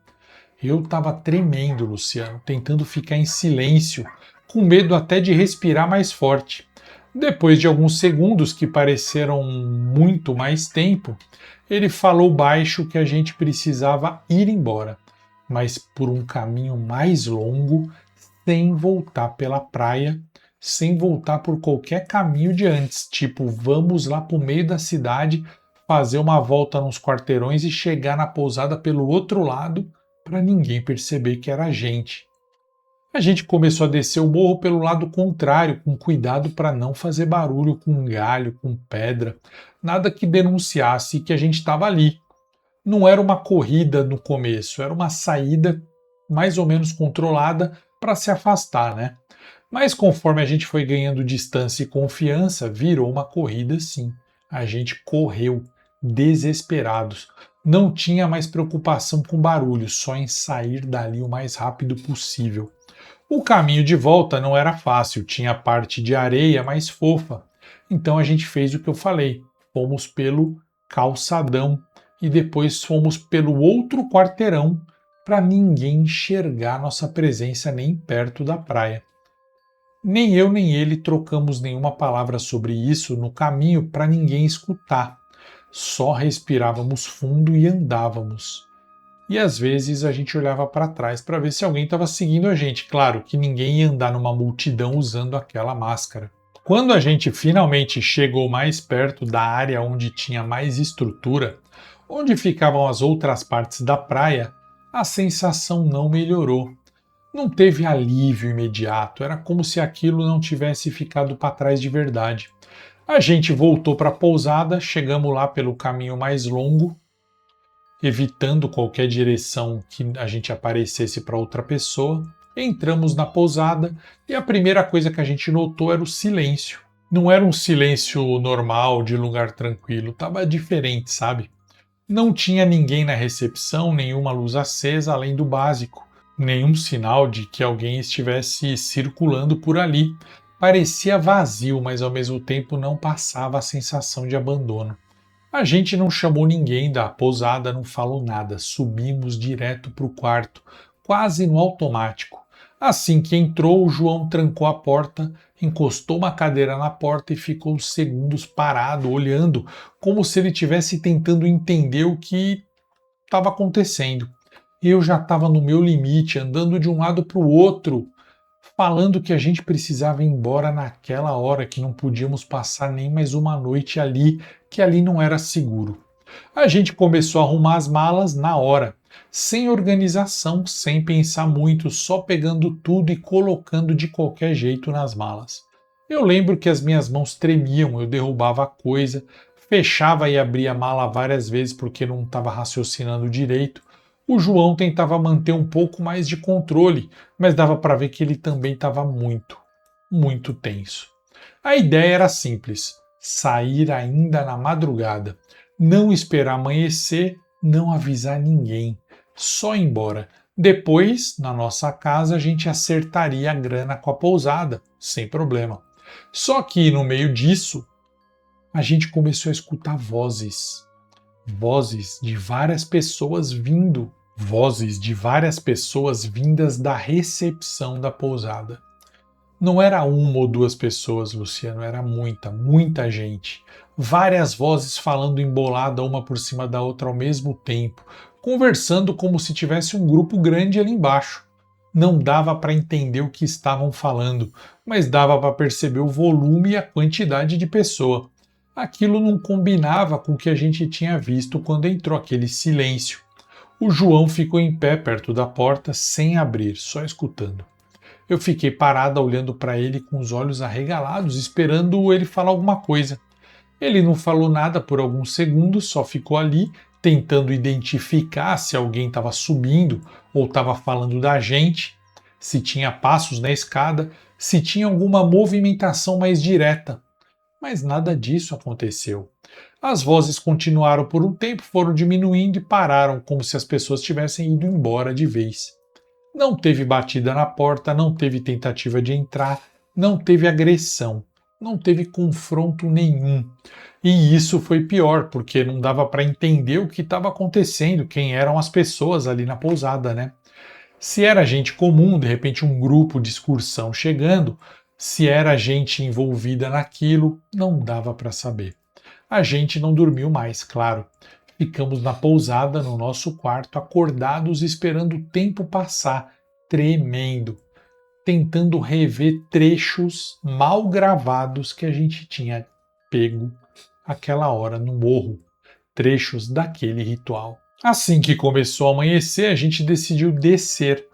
Eu estava tremendo, Luciano, tentando ficar em silêncio, com medo até de respirar mais forte. Depois de alguns segundos, que pareceram muito mais tempo, ele falou baixo que a gente precisava ir embora, mas por um caminho mais longo, sem voltar pela praia, sem voltar por qualquer caminho de antes, tipo, vamos lá para o meio da cidade, fazer uma volta nos quarteirões e chegar na pousada pelo outro lado, para ninguém perceber que era a gente. A gente começou a descer o morro pelo lado contrário, com cuidado para não fazer barulho com galho, com pedra, nada que denunciasse que a gente estava ali. Não era uma corrida no começo, era uma saída mais ou menos controlada para se afastar, né? Mas conforme a gente foi ganhando distância e confiança, virou uma corrida sim. A gente correu, desesperados. Não tinha mais preocupação com barulho, só em sair dali o mais rápido possível. O caminho de volta não era fácil, tinha parte de areia mais fofa. Então a gente fez o que eu falei, fomos pelo calçadão e depois fomos pelo outro quarteirão para ninguém enxergar nossa presença nem perto da praia. Nem eu nem ele trocamos nenhuma palavra sobre isso no caminho para ninguém escutar. Só respirávamos fundo e andávamos. E às vezes a gente olhava para trás para ver se alguém estava seguindo a gente. Claro que ninguém ia andar numa multidão usando aquela máscara. Quando a gente finalmente chegou mais perto da área onde tinha mais estrutura, onde ficavam as outras partes da praia, a sensação não melhorou. Não teve alívio imediato, era como se aquilo não tivesse ficado para trás de verdade. A gente voltou para a pousada, chegamos lá pelo caminho mais longo, evitando qualquer direção que a gente aparecesse para outra pessoa. Entramos na pousada e a primeira coisa que a gente notou era o silêncio. Não era um silêncio normal de lugar tranquilo, estava diferente, sabe? Não tinha ninguém na recepção, nenhuma luz acesa além do básico, nenhum sinal de que alguém estivesse circulando por ali. Parecia vazio, mas ao mesmo tempo não passava a sensação de abandono. A gente não chamou ninguém da pousada, não falou nada, subimos direto para o quarto, quase no automático. Assim que entrou, o João trancou a porta, encostou uma cadeira na porta e ficou segundos parado, olhando, como se ele estivesse tentando entender o que estava acontecendo. Eu já estava no meu limite, andando de um lado para o outro, falando que a gente precisava ir embora naquela hora, que não podíamos passar nem mais uma noite ali, que ali não era seguro. A gente começou a arrumar as malas na hora, sem organização, sem pensar muito, só pegando tudo e colocando de qualquer jeito nas malas. Eu lembro que as minhas mãos tremiam, eu derrubava a coisa, fechava e abria a mala várias vezes porque não estava raciocinando direito. O João tentava manter um pouco mais de controle, mas dava para ver que ele também estava muito tenso. A ideia era simples: sair ainda na madrugada, não esperar amanhecer, não avisar ninguém, só ir embora. Depois, na nossa casa, a gente acertaria a grana com a pousada, sem problema. Só que no meio disso, a gente começou a escutar vozes. Vozes de várias pessoas vindo. Vozes de várias pessoas vindas da recepção da pousada. Não era uma ou duas pessoas, Luciano, era muita gente. Várias vozes falando embolada uma por cima da outra ao mesmo tempo, conversando como se tivesse um grupo grande ali embaixo. Não dava para entender o que estavam falando, mas dava para perceber o volume e a quantidade de pessoa. Aquilo não combinava com o que a gente tinha visto quando entrou aquele silêncio. O João ficou em pé perto da porta, sem abrir, só escutando. Eu fiquei parada olhando para ele com os olhos arregalados, esperando ele falar alguma coisa. Ele não falou nada por alguns segundos, só ficou ali, tentando identificar se alguém estava subindo ou estava falando da gente, se tinha passos na escada, se tinha alguma movimentação mais direta. Mas nada disso aconteceu. As vozes continuaram por um tempo, foram diminuindo e pararam, como se as pessoas tivessem ido embora de vez. Não teve batida na porta, não teve tentativa de entrar, não teve agressão, não teve confronto nenhum. E isso foi pior, porque não dava para entender o que estava acontecendo, quem eram as pessoas ali na pousada, né? Se era gente comum, de repente um grupo de excursão chegando, se era gente envolvida naquilo, não dava para saber. A gente não dormiu mais, claro. Ficamos na pousada, no nosso quarto, acordados esperando o tempo passar, tremendo, tentando rever trechos mal gravados que a gente tinha pego aquela hora no morro, trechos daquele ritual. Assim que começou a amanhecer, a gente decidiu descer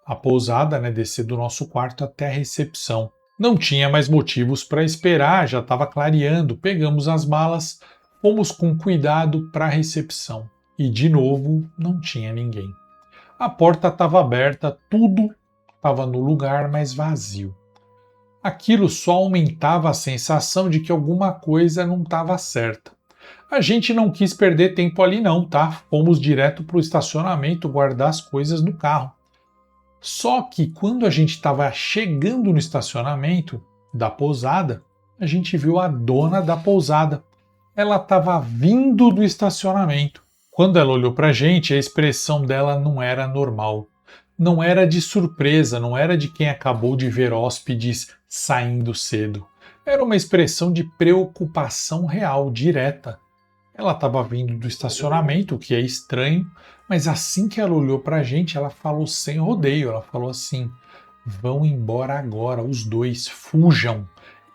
a pousada, descer do nosso quarto até a recepção. Não tinha mais motivos para esperar, já estava clareando. Pegamos as malas, fomos com cuidado para a recepção. E de novo, não tinha ninguém. A porta estava aberta, tudo estava no lugar, mas vazio. Aquilo só aumentava a sensação de que alguma coisa não estava certa. A gente não quis perder tempo ali não, tá? Fomos direto para o estacionamento guardar as coisas no carro. Só que quando a gente estava chegando no estacionamento da pousada, a gente viu a dona da pousada. Ela estava vindo do estacionamento. Quando ela olhou para a gente, a expressão dela não era normal. Não era de surpresa, não era de quem acabou de ver hóspedes saindo cedo. Era uma expressão de preocupação real, direta. Ela estava vindo do estacionamento, o que é estranho, mas assim que ela olhou para a gente, ela falou sem rodeio, ela falou assim: vão embora agora, os dois, fujam,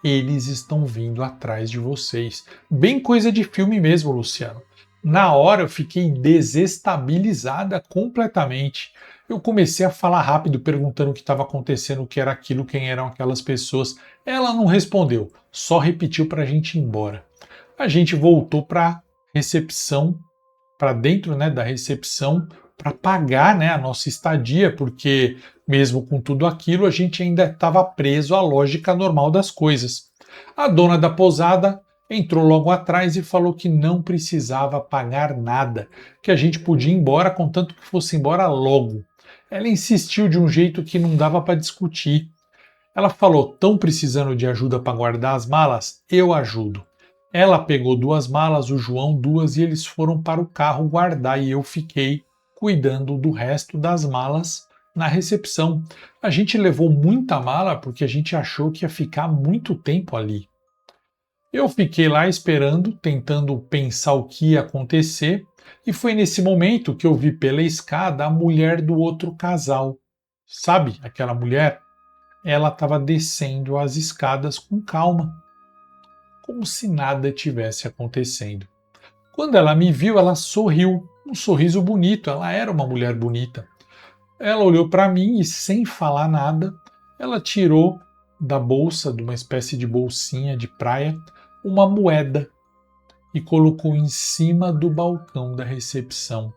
eles estão vindo atrás de vocês. Bem coisa de filme mesmo, Luciano. Na hora eu fiquei desestabilizada completamente. Eu comecei a falar rápido, perguntando o que estava acontecendo, o que era aquilo, quem eram aquelas pessoas. Ela não respondeu, só repetiu para a gente ir embora. A gente voltou para recepção, para dentro da recepção, para pagar a nossa estadia, porque mesmo com tudo aquilo, a gente ainda estava preso à lógica normal das coisas. A dona da pousada entrou logo atrás e falou que não precisava pagar nada, que a gente podia ir embora, contanto que fosse embora logo. Ela insistiu de um jeito que não dava para discutir. Ela falou: estão precisando de ajuda para guardar as malas? Eu ajudo. Ela pegou 2 malas, o João 2, e eles foram para o carro guardar, e eu fiquei cuidando do resto das malas na recepção. A gente levou muita mala porque a gente achou que ia ficar muito tempo ali. Eu fiquei lá esperando, tentando pensar o que ia acontecer, e foi nesse momento que eu vi pela escada a mulher do outro casal. Sabe aquela mulher? Ela estava descendo as escadas com calma, como se nada tivesse acontecendo. Quando ela me viu, ela sorriu, um sorriso bonito, ela era uma mulher bonita. Ela olhou para mim e, sem falar nada, ela tirou da bolsa, de uma espécie de bolsinha de praia, uma moeda e colocou em cima do balcão da recepção.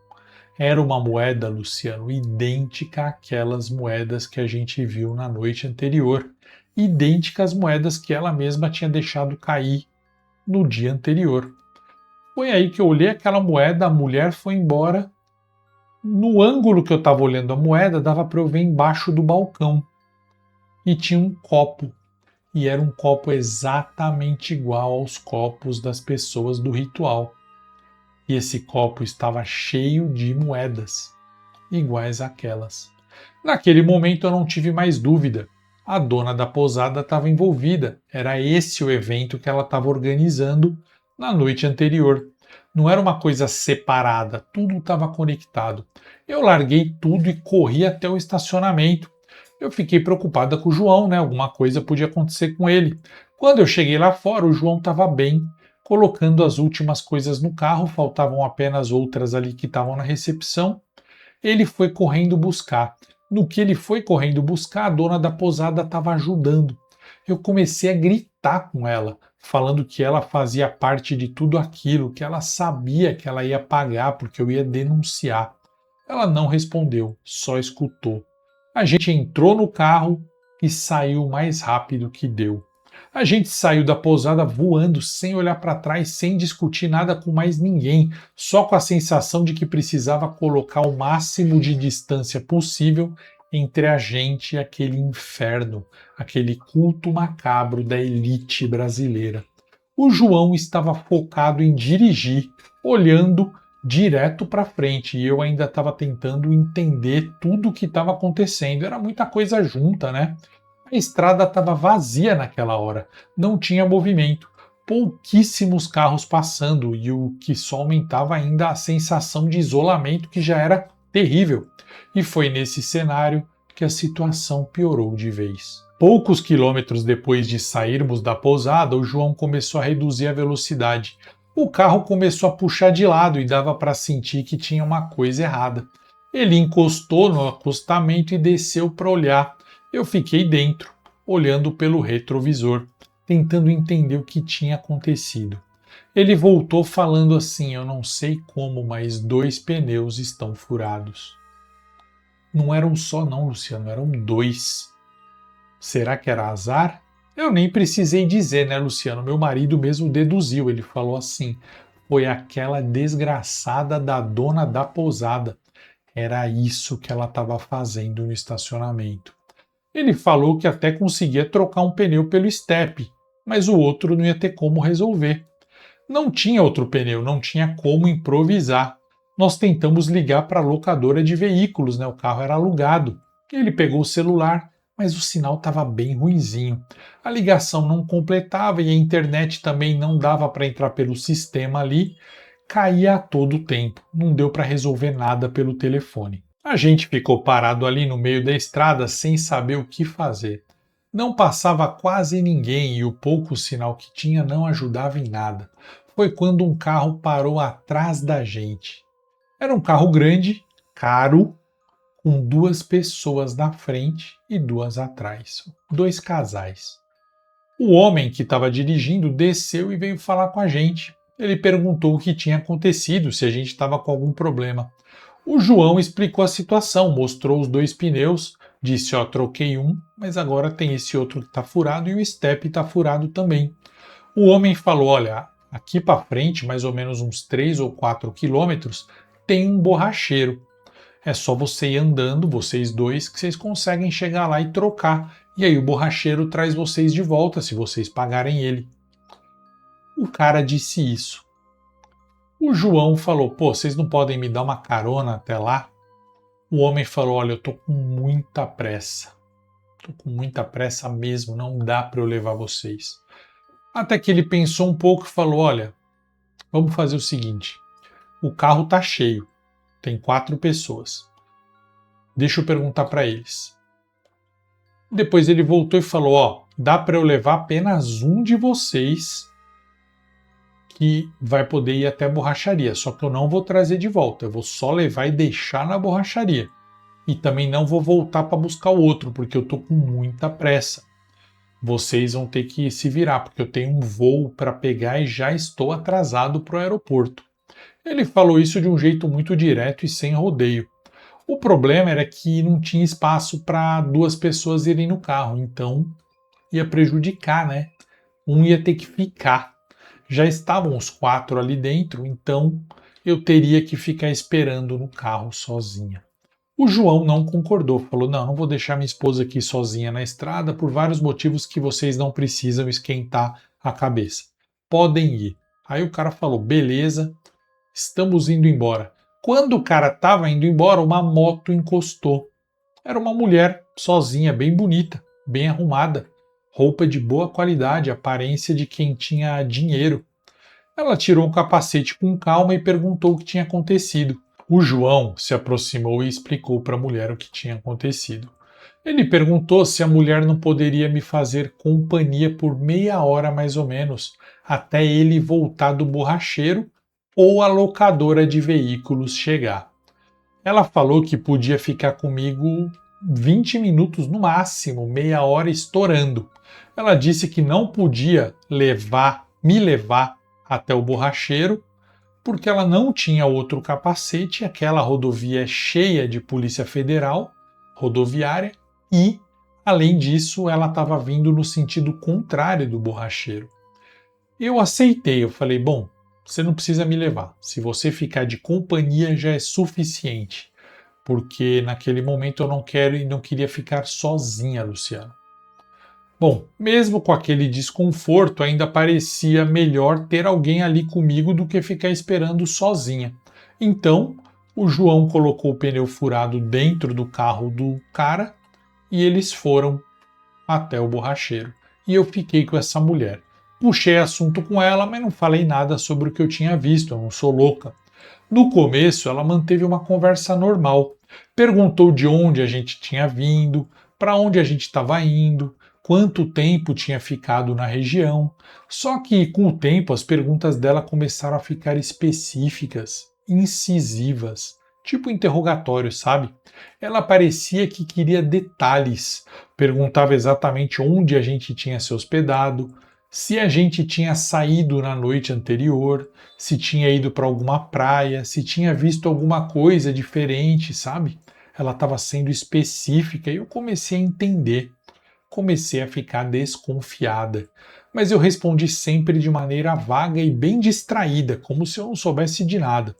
Era uma moeda, Luciano, idêntica àquelas moedas que a gente viu na noite anterior, idêntica às moedas que ela mesma tinha deixado cair no dia anterior. Foi aí que eu olhei aquela moeda, a mulher foi embora No ângulo que eu estava olhando a moeda, dava para eu ver embaixo do balcão. E tinha um copo. E era um copo exatamente igual aos copos das pessoas do ritual. E esse copo estava cheio de moedas, iguais àquelas. Naquele momento eu não tive mais dúvida. A dona da pousada estava envolvida. Era esse o evento que ela estava organizando na noite anterior. Não era uma coisa separada, tudo estava conectado. Eu larguei tudo e corri até o estacionamento. Eu fiquei preocupada com o João, né? Alguma coisa podia acontecer com ele. Quando eu cheguei lá fora, o João estava bem, colocando as últimas coisas no carro, faltavam apenas outras ali que estavam na recepção. Ele foi correndo buscar. No que ele foi correndo buscar, a dona da pousada estava ajudando. Eu comecei a gritar com ela, falando que ela fazia parte de tudo aquilo, que ela sabia que ela ia pagar porque eu ia denunciar. Ela não respondeu, só escutou. A gente entrou no carro e saiu o mais rápido que deu. A gente saiu da pousada voando, sem olhar para trás, sem discutir nada com mais ninguém, só com a sensação de que precisava colocar o máximo de distância possível entre a gente e aquele inferno, aquele culto macabro da elite brasileira. O João estava focado em dirigir, olhando direto para frente, e eu ainda estava tentando entender tudo o que estava acontecendo. Era muita coisa junta, né? A estrada estava vazia naquela hora, não tinha movimento, pouquíssimos carros passando e o que só aumentava ainda a sensação de isolamento que já era terrível. E foi nesse cenário que a situação piorou de vez. Poucos quilômetros depois de sairmos da pousada, o João começou a reduzir a velocidade. O carro começou a puxar de lado e dava para sentir que tinha uma coisa errada. Ele encostou no acostamento e desceu para olhar. Eu fiquei dentro, olhando pelo retrovisor, tentando entender o que tinha acontecido. Ele voltou falando assim: eu não sei como, mas 2 pneus estão furados. Não eram só não, Luciano, eram 2. Será que era azar? Eu nem precisei dizer, né, Luciano? Meu marido mesmo deduziu, ele falou assim: foi aquela desgraçada da dona da pousada. Era isso que ela estava fazendo no estacionamento. Ele falou que até conseguia trocar um pneu pelo estepe, mas o outro não ia ter como resolver. Não tinha outro pneu, não tinha como improvisar. Nós tentamos ligar para a locadora de veículos, né? O carro era alugado. Ele pegou o celular, mas o sinal estava bem ruinzinho. A ligação não completava e a internet também não dava para entrar pelo sistema ali. Caía a todo tempo, não deu para resolver nada pelo telefone. A gente ficou parado ali no meio da estrada sem saber o que fazer. Não passava quase ninguém e o pouco sinal que tinha não ajudava em nada. Foi quando um carro parou atrás da gente. Era um carro grande, caro, com 2 pessoas na frente e 2 atrás. 2 casais. O homem que estava dirigindo desceu e veio falar com a gente. Ele perguntou o que tinha acontecido, se a gente estava com algum problema. O João explicou a situação, mostrou os 2 pneus, disse: ó, troquei um, mas agora tem esse outro que está furado e o estepe está furado também. O homem falou: olha, aqui para frente, mais ou menos uns 3 ou 4 quilômetros, tem um borracheiro. É só você ir andando, vocês 2, que vocês conseguem chegar lá e trocar. E aí o borracheiro traz vocês de volta, se vocês pagarem ele. O cara disse isso. O João falou: pô, vocês não podem me dar uma carona até lá? O homem falou: olha, eu tô com muita pressa. Tô com muita pressa mesmo, não dá para eu levar vocês. Até que ele pensou um pouco e falou: olha, vamos fazer o seguinte. O carro tá cheio, tem 4 pessoas. Deixa eu perguntar para eles. Depois ele voltou e falou: ó, dá para eu levar apenas um de vocês que vai poder ir até a borracharia, só que eu não vou trazer de volta, eu vou só levar e deixar na borracharia. E também não vou voltar para buscar o outro, porque eu tô com muita pressa. Vocês vão ter que se virar, porque eu tenho um voo para pegar e já estou atrasado para o aeroporto. Ele falou isso de um jeito muito direto e sem rodeio. O problema era que não tinha espaço para 2 pessoas irem no carro, então ia prejudicar, né? Um ia ter que ficar. Já estavam os 4 ali dentro, então eu teria que ficar esperando no carro sozinha. O João não concordou, falou: não vou deixar minha esposa aqui sozinha na estrada por vários motivos que vocês não precisam esquentar a cabeça. Podem ir. Aí o cara falou: beleza, estamos indo embora. Quando o cara estava indo embora, uma moto encostou. Era uma mulher sozinha, bem bonita, bem arrumada, roupa de boa qualidade, aparência de quem tinha dinheiro. Ela tirou o capacete com calma e perguntou o que tinha acontecido. O João se aproximou e explicou para a mulher o que tinha acontecido. Ele perguntou se a mulher não poderia me fazer companhia por meia hora mais ou menos, até ele voltar do borracheiro ou a locadora de veículos chegar. Ela falou que podia ficar comigo 20 minutos no máximo, meia hora estourando. Ela disse que não podia me levar até o borracheiro, porque ela não tinha outro capacete, aquela rodovia é cheia de polícia federal, rodoviária, e, além disso, ela estava vindo no sentido contrário do borracheiro. Eu aceitei, eu falei: bom, você não precisa me levar, se você ficar de companhia já é suficiente, porque naquele momento eu não quero e não queria ficar sozinha, Luciano. Bom, mesmo com aquele desconforto, ainda parecia melhor ter alguém ali comigo do que ficar esperando sozinha. Então, o João colocou o pneu furado dentro do carro do cara e eles foram até o borracheiro. E eu fiquei com essa mulher. Puxei assunto com ela, mas não falei nada sobre o que eu tinha visto, eu não sou louca. No começo, ela manteve uma conversa normal. Perguntou de onde a gente tinha vindo, para onde a gente estava indo, quanto tempo tinha ficado na região. Só que, com o tempo, as perguntas dela começaram a ficar específicas, incisivas, tipo interrogatório, sabe? Ela parecia que queria detalhes. Perguntava exatamente onde a gente tinha se hospedado, se a gente tinha saído na noite anterior, se tinha ido para alguma praia, se tinha visto alguma coisa diferente, sabe? Ela estava sendo específica e eu comecei a entender. Comecei a ficar desconfiada, mas eu respondi sempre de maneira vaga e bem distraída, como se eu não soubesse de nada.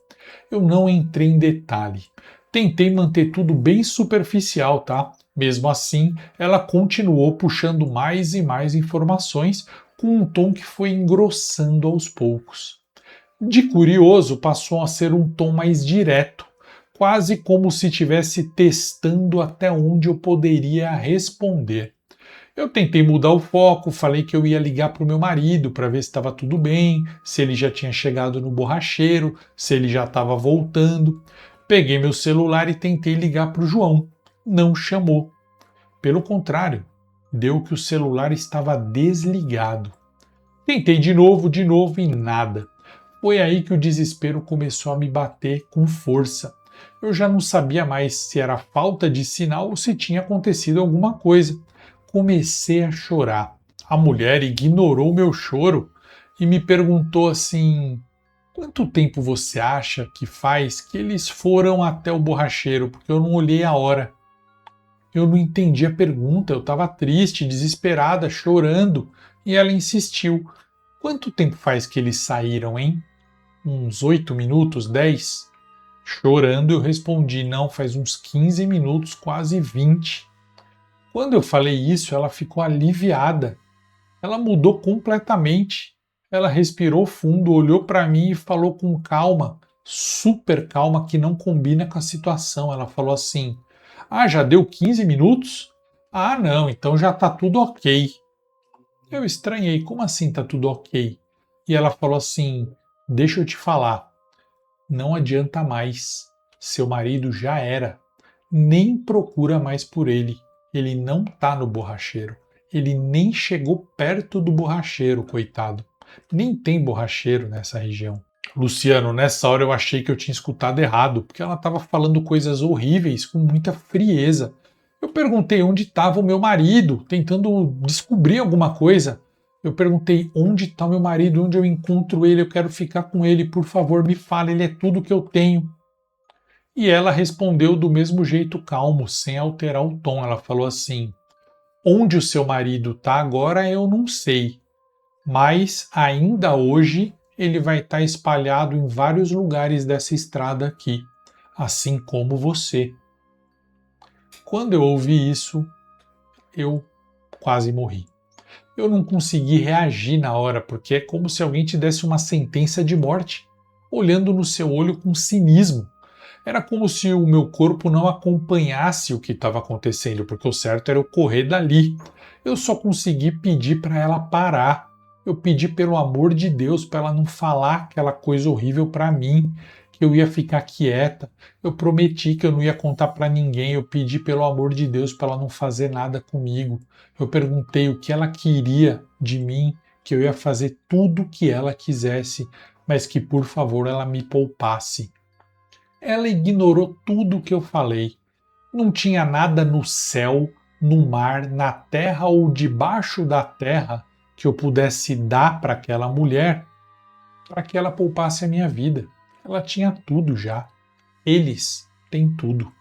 Eu não entrei em detalhe. Tentei manter tudo bem superficial, tá? Mesmo assim, ela continuou puxando mais e mais informações com um tom que foi engrossando aos poucos. De curioso, passou a ser um tom mais direto, quase como se estivesse testando até onde eu poderia responder. Eu tentei mudar o foco, falei que eu ia ligar para o meu marido para ver se estava tudo bem, se ele já tinha chegado no borracheiro, se ele já estava voltando. Peguei meu celular e tentei ligar para o João. Não chamou. Pelo contrário, deu que o celular estava desligado. Tentei de novo e nada. Foi aí que o desespero começou a me bater com força. Eu já não sabia mais se era falta de sinal ou se tinha acontecido alguma coisa. Comecei a chorar. A mulher ignorou meu choro e me perguntou assim: quanto tempo você acha que faz que eles foram até o borracheiro? Porque eu não olhei a hora. Eu não entendi a pergunta, eu estava triste, desesperada, chorando, e ela insistiu: quanto tempo faz que eles saíram, hein? Uns 8 minutos, 10? Chorando eu respondi: não, faz uns 15 minutos, quase 20. Quando eu falei isso, ela ficou aliviada. Ela mudou completamente. Ela respirou fundo, olhou para mim e falou com calma, super calma, que não combina com a situação. Ela falou assim: ah, já deu 15 minutos? Ah, não, então já tá tudo ok. Eu estranhei, como assim tá tudo ok? E ela falou assim: deixa eu te falar, não adianta mais. Seu marido já era. Nem procura mais por ele. Ele não tá no borracheiro. Ele nem chegou perto do borracheiro, coitado. Nem tem borracheiro nessa região. Luciano, nessa hora eu achei que eu tinha escutado errado, porque ela estava falando coisas horríveis com muita frieza. Eu perguntei onde estava o meu marido, tentando descobrir alguma coisa. Eu perguntei: onde está o meu marido, onde eu encontro ele, eu quero ficar com ele, por favor, me fala, ele é tudo que eu tenho. E ela respondeu do mesmo jeito calmo, sem alterar o tom. Ela falou assim: onde o seu marido está agora eu não sei, mas ainda hoje ele vai estar espalhado em vários lugares dessa estrada aqui, assim como você. Quando eu ouvi isso, eu quase morri. Eu não consegui reagir na hora, porque é como se alguém te desse uma sentença de morte, olhando no seu olho com cinismo. Era como se o meu corpo não acompanhasse o que estava acontecendo, porque o certo era eu correr dali. Eu só consegui pedir para ela parar. Eu pedi pelo amor de Deus para ela não falar aquela coisa horrível para mim, que eu ia ficar quieta. Eu prometi que eu não ia contar para ninguém. Eu pedi pelo amor de Deus para ela não fazer nada comigo. Eu perguntei o que ela queria de mim, que eu ia fazer tudo o que ela quisesse, mas que por favor ela me poupasse. Ela ignorou tudo o que eu falei. Não tinha nada no céu, no mar, na terra ou debaixo da terra que eu pudesse dar para aquela mulher para que ela poupasse a minha vida. Ela tinha tudo já. Eles têm tudo.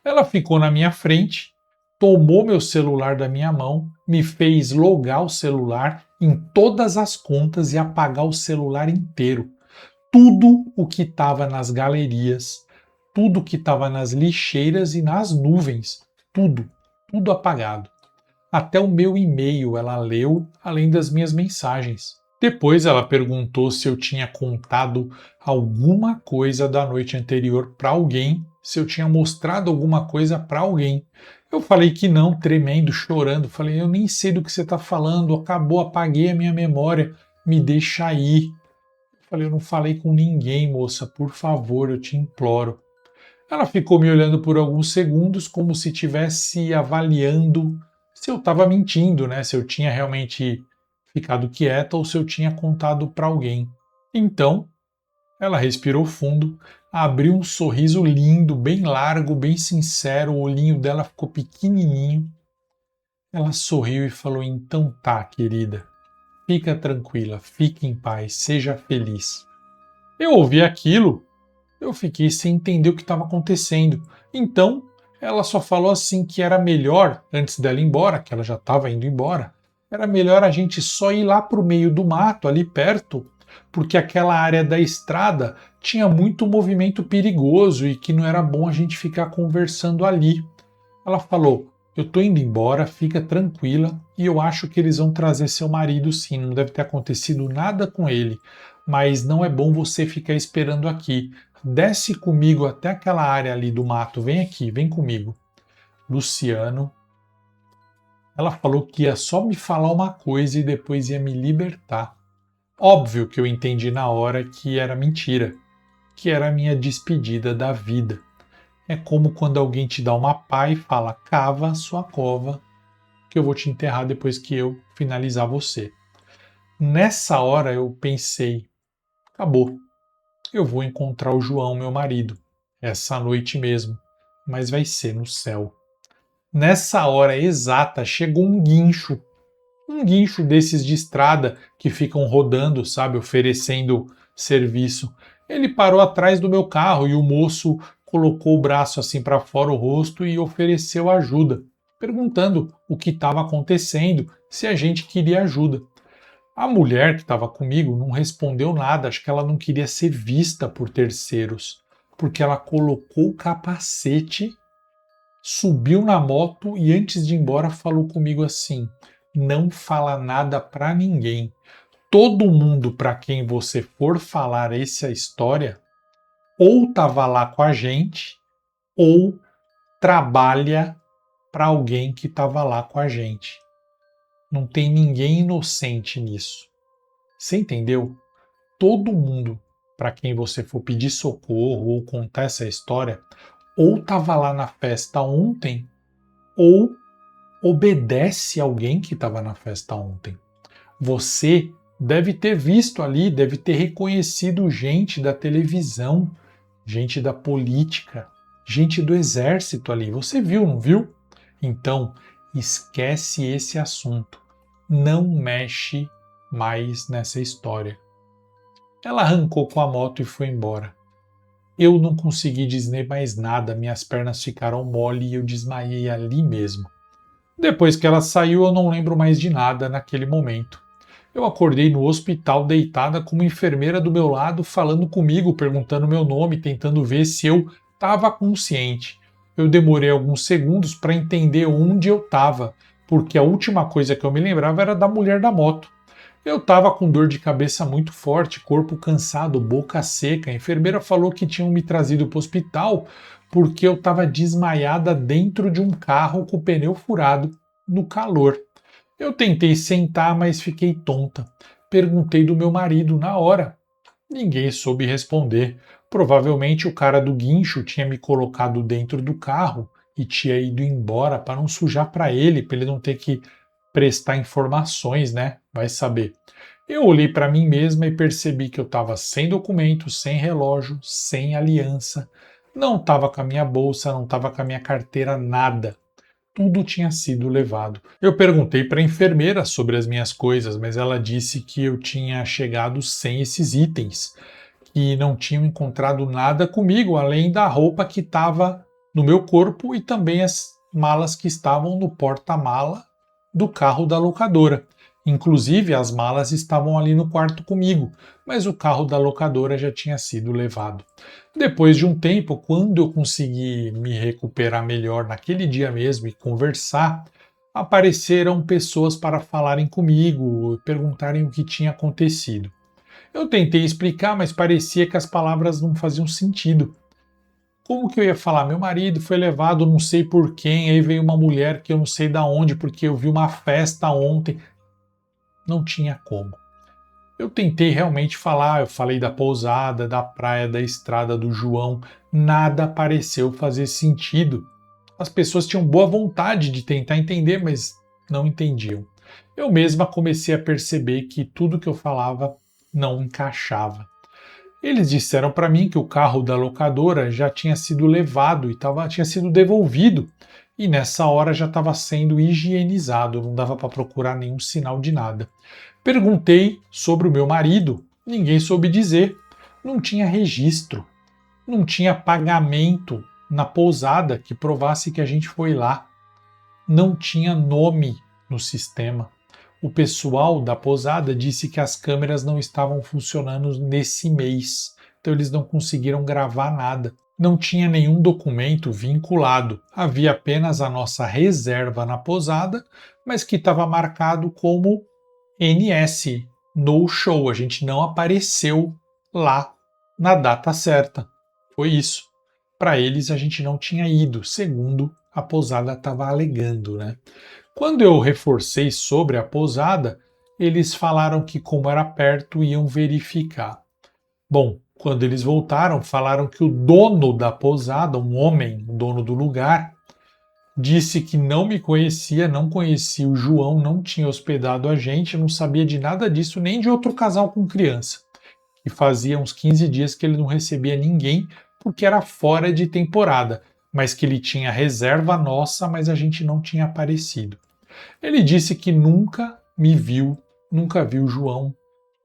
Ela ficou na minha frente, tomou meu celular da minha mão, me fez logar o celular em todas as contas e apagar o celular inteiro. Tudo o que estava nas galerias, tudo que estava nas lixeiras e nas nuvens, tudo apagado. Até o meu e-mail ela leu, além das minhas mensagens. Depois ela perguntou se eu tinha contado alguma coisa da noite anterior para alguém, se eu tinha mostrado alguma coisa para alguém. Eu falei que não, tremendo, chorando. Falei, eu nem sei do que você está falando, acabou, apaguei a minha memória, me deixa aí. Falei, eu não falei com ninguém, moça, por favor, eu te imploro. Ela ficou me olhando por alguns segundos, como se estivesse avaliando se eu estava mentindo, né? Se eu tinha realmente ficado quieta ou se eu tinha contado para alguém. Então, ela respirou fundo, abriu um sorriso lindo, bem largo, bem sincero, o olhinho dela ficou pequenininho. Ela sorriu e falou, então tá, querida. Fica tranquila, fique em paz, seja feliz. Eu ouvi aquilo, eu fiquei sem entender o que estava acontecendo. Então, ela só falou assim que era melhor, antes dela ir embora, que ela já estava indo embora, era melhor a gente só ir lá para o meio do mato, ali perto, porque aquela área da estrada tinha muito movimento perigoso e que não era bom a gente ficar conversando ali. Ela falou, eu tô indo embora, fica tranquila, e eu acho que eles vão trazer seu marido sim, não deve ter acontecido nada com ele, mas não é bom você ficar esperando aqui. Desce comigo até aquela área ali do mato, vem aqui, vem comigo. Luciano, ela falou que ia só me falar uma coisa e depois ia me libertar. Óbvio que eu entendi na hora que era mentira, que era a minha despedida da vida. É como quando alguém te dá uma pá e fala, cava a sua cova, que eu vou te enterrar depois que eu finalizar você. Nessa hora eu pensei, acabou, eu vou encontrar o João, meu marido, essa noite mesmo, mas vai ser no céu. Nessa hora exata chegou um guincho desses de estrada que ficam rodando, sabe, oferecendo serviço. Ele parou atrás do meu carro e o moço colocou o braço assim para fora o rosto e ofereceu ajuda, perguntando o que estava acontecendo, se a gente queria ajuda. A mulher que estava comigo não respondeu nada, acho que ela não queria ser vista por terceiros, porque ela colocou o capacete, subiu na moto e antes de ir embora falou comigo assim: não fala nada para ninguém. Todo mundo para quem você for falar essa história ou estava lá com a gente ou trabalha para alguém que estava lá com a gente. Não tem ninguém inocente nisso. Você entendeu? Todo mundo para quem você for pedir socorro ou contar essa história ou estava lá na festa ontem ou obedece alguém que estava na festa ontem. Você deve ter visto ali, deve ter reconhecido gente da televisão, gente da política, gente do exército ali. Você viu, não viu? Então, esquece esse assunto. Não mexe mais nessa história. Ela arrancou com a moto e foi embora. Eu não consegui dizer mais nada, minhas pernas ficaram mole e eu desmaiei ali mesmo. Depois que ela saiu, eu não lembro mais de nada naquele momento. Eu acordei no hospital deitada com uma enfermeira do meu lado falando comigo, perguntando meu nome, tentando ver se eu estava consciente. Eu demorei alguns segundos para entender onde eu estava, porque a última coisa que eu me lembrava era da mulher da moto. Eu estava com dor de cabeça muito forte, corpo cansado, boca seca. A enfermeira falou que tinham me trazido para o hospital porque eu estava desmaiada dentro de um carro com o pneu furado, no calor. Eu tentei sentar, mas fiquei tonta. Perguntei do meu marido na hora. Ninguém soube responder. Provavelmente o cara do guincho tinha me colocado dentro do carro e tinha ido embora para não sujar para ele não ter que prestar informações, né? Vai saber. Eu olhei para mim mesma e percebi que eu estava sem documento, sem relógio, sem aliança. Não estava com a minha bolsa, não estava com a minha carteira, nada. Tudo tinha sido levado. Eu perguntei para a enfermeira sobre as minhas coisas, mas ela disse que eu tinha chegado sem esses itens, que não tinham encontrado nada comigo, além da roupa que estava no meu corpo e também as malas que estavam no porta-mala do carro da locadora. Inclusive, as malas estavam ali no quarto comigo, mas o carro da locadora já tinha sido levado. Depois de um tempo, quando eu consegui me recuperar melhor naquele dia mesmo e conversar, apareceram pessoas para falarem comigo, perguntarem o que tinha acontecido. Eu tentei explicar, mas parecia que as palavras não faziam sentido. Como que eu ia falar? Meu marido foi levado não sei por quem, aí veio uma mulher que eu não sei da onde, porque eu vi uma festa ontem. Não tinha como. Eu tentei realmente falar, eu falei da pousada, da praia, da estrada do João, nada pareceu fazer sentido. As pessoas tinham boa vontade de tentar entender, mas não entendiam. Eu mesma comecei a perceber que tudo que eu falava não encaixava. Eles disseram para mim que o carro da locadora já tinha sido levado e tinha sido devolvido, e nessa hora já estava sendo higienizado, não dava para procurar nenhum sinal de nada. Perguntei sobre o meu marido, ninguém soube dizer. Não tinha registro, não tinha pagamento na pousada que provasse que a gente foi lá. Não tinha nome no sistema. O pessoal da pousada disse que as câmeras não estavam funcionando nesse mês, então eles não conseguiram gravar nada. Não tinha nenhum documento vinculado, havia apenas a nossa reserva na pousada, mas que estava marcado como NS, no show, a gente não apareceu lá na data certa. Foi isso. Para eles a gente não tinha ido, segundo a pousada estava alegando, né? Quando eu reforcei sobre a pousada, eles falaram que como era perto iam verificar. Bom, quando eles voltaram, falaram que o dono da pousada, um homem, o dono do lugar, disse que não me conhecia, não conhecia o João, não tinha hospedado a gente, não sabia de nada disso, nem de outro casal com criança. E fazia uns 15 dias que ele não recebia ninguém porque era fora de temporada, mas que ele tinha reserva nossa, mas a gente não tinha aparecido. Ele disse que nunca me viu, nunca viu o João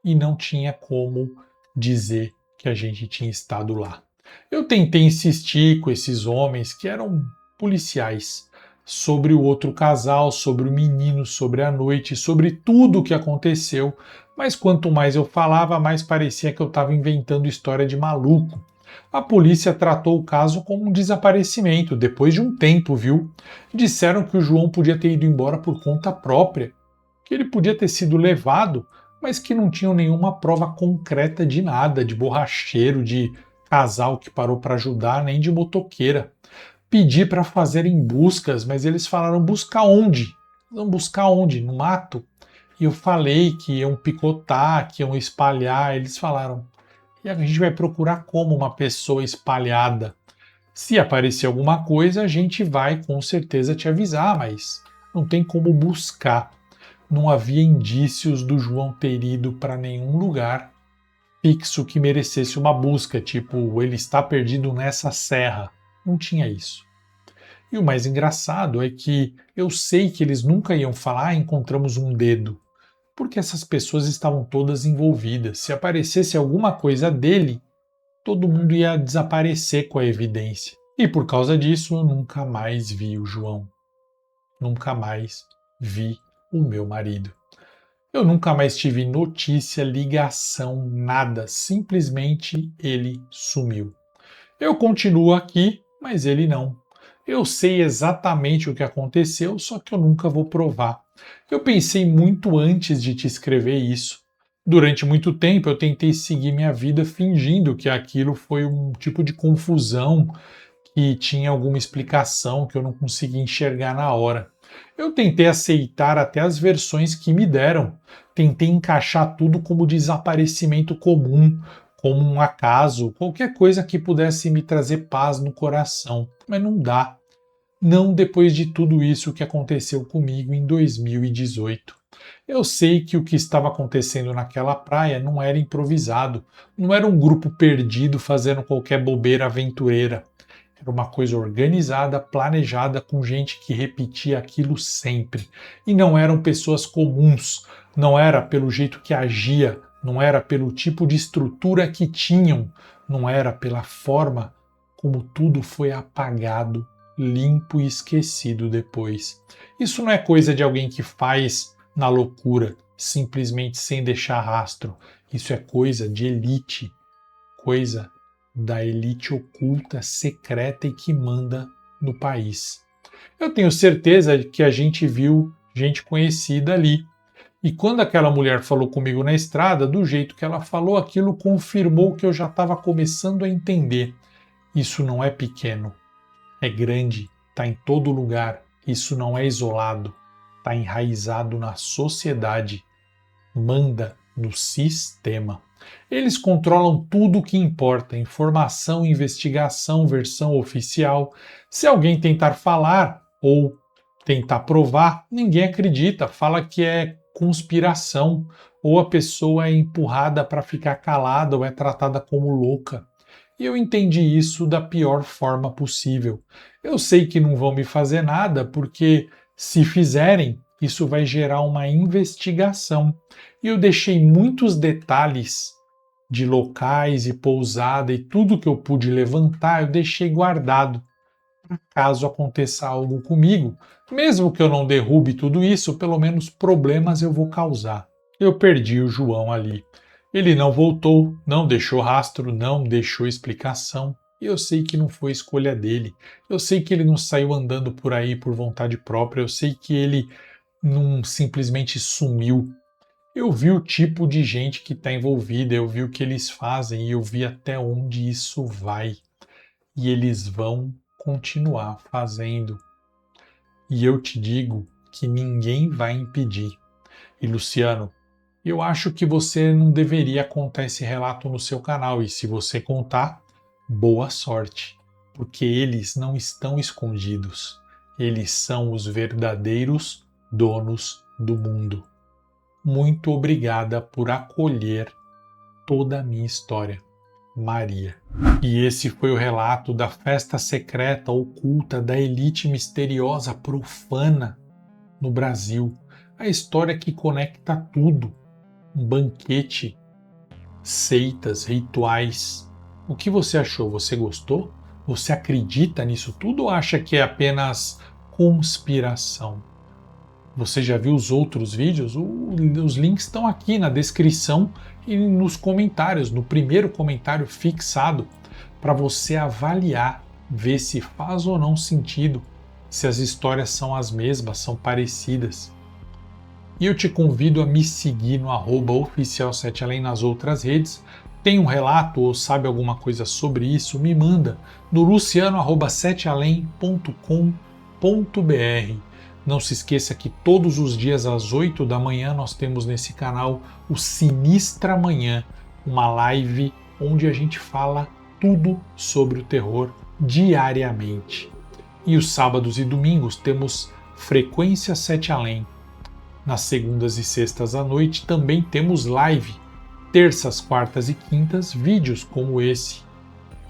e não tinha como dizer que a gente tinha estado lá. Eu tentei insistir com esses homens que eram policiais sobre o outro casal, sobre o menino, sobre a noite, sobre tudo o que aconteceu, mas quanto mais eu falava, mais parecia que eu estava inventando história de maluco. A polícia tratou o caso como um desaparecimento, depois de um tempo, viu? Disseram que o João podia ter ido embora por conta própria, que ele podia ter sido levado, mas que não tinham nenhuma prova concreta de nada, de borracheiro, de casal que parou para ajudar, nem de motoqueira. Pedi para fazerem buscas, mas eles falaram buscar onde? Vão buscar onde? No mato? E eu falei que iam picotar, que iam espalhar. Eles falaram, e a gente vai procurar como uma pessoa espalhada. Se aparecer alguma coisa, a gente vai com certeza te avisar, mas não tem como buscar. Não havia indícios do João ter ido para nenhum lugar fixo que merecesse uma busca, tipo, ele está perdido nessa serra. Não tinha isso. E o mais engraçado é que eu sei que eles nunca iam falar, encontramos um dedo, porque essas pessoas estavam todas envolvidas. Se aparecesse alguma coisa dele, todo mundo ia desaparecer com a evidência. E por causa disso, eu nunca mais vi o João. Nunca mais vi o meu marido. Eu nunca mais tive notícia, ligação, nada. Simplesmente ele sumiu. Eu continuo aqui, mas ele não. Eu sei exatamente o que aconteceu, só que eu nunca vou provar. Eu pensei muito antes de te escrever isso. Durante muito tempo eu tentei seguir minha vida fingindo que aquilo foi um tipo de confusão, que tinha alguma explicação que eu não conseguia enxergar na hora. Eu tentei aceitar até as versões que me deram. Tentei encaixar tudo como desaparecimento comum, como um acaso, qualquer coisa que pudesse me trazer paz no coração. Mas não dá. Não depois de tudo isso que aconteceu comigo em 2018. Eu sei que o que estava acontecendo naquela praia não era improvisado, não era um grupo perdido fazendo qualquer bobeira aventureira. Era uma coisa organizada, planejada, com gente que repetia aquilo sempre. E não eram pessoas comuns, não era pelo jeito que agia, não era pelo tipo de estrutura que tinham, não era pela forma como tudo foi apagado, limpo e esquecido depois. Isso não é coisa de alguém que faz na loucura, simplesmente sem deixar rastro. Isso é coisa de elite, coisa da elite oculta, secreta e que manda no país. Eu tenho certeza que a gente viu gente conhecida ali. E quando aquela mulher falou comigo na estrada, do jeito que ela falou, aquilo confirmou que eu já estava começando a entender. Isso não é pequeno, é grande, está em todo lugar. Isso não é isolado, está enraizado na sociedade, manda no sistema. Eles controlam tudo o que importa: informação, investigação, versão oficial. Se alguém tentar falar ou tentar provar, ninguém acredita, fala que é conspiração, ou a pessoa é empurrada para ficar calada ou é tratada como louca. E eu entendi isso da pior forma possível. Eu sei que não vão me fazer nada, porque se fizerem, isso vai gerar uma investigação. E eu deixei muitos detalhes de locais e pousada e tudo que eu pude levantar, eu deixei guardado. Caso aconteça algo comigo, mesmo que eu não derrube tudo isso, pelo menos problemas eu vou causar. Eu perdi o João ali. Ele não voltou, não deixou rastro, não deixou explicação. E eu sei que não foi escolha dele. Eu sei que ele não saiu andando por aí por vontade própria. Eu sei que ele não simplesmente sumiu. Eu vi o tipo de gente que está envolvida, eu vi o que eles fazem e eu vi até onde isso vai. E eles vão continuar fazendo. E eu te digo que ninguém vai impedir. E Luciano, eu acho que você não deveria contar esse relato no seu canal. E se você contar, boa sorte. Porque eles não estão escondidos. Eles são os verdadeiros donos do mundo. Muito obrigada por acolher toda a minha história, Maria. E esse foi o relato da festa secreta oculta da elite misteriosa profana no Brasil. A história que conecta tudo. Um banquete, seitas, rituais. O que você achou? Você gostou? Você acredita nisso tudo ou acha que é apenas conspiração? Você já viu os outros vídeos? Os links estão aqui na descrição e nos comentários, no primeiro comentário fixado, para você avaliar, ver se faz ou não sentido, se as histórias são as mesmas, são parecidas. E eu te convido a me seguir no @oficial7além nas outras redes. Tem um relato ou sabe alguma coisa sobre isso? Me manda no luciano@7além.com.br. Não se esqueça que todos os dias às 8 da manhã nós temos nesse canal o Sinistra Manhã, uma live onde a gente fala tudo sobre o terror diariamente. E os sábados e domingos temos Frequência 7 Além. Nas segundas e sextas à noite também temos live. Terças, quartas e quintas, vídeos como esse.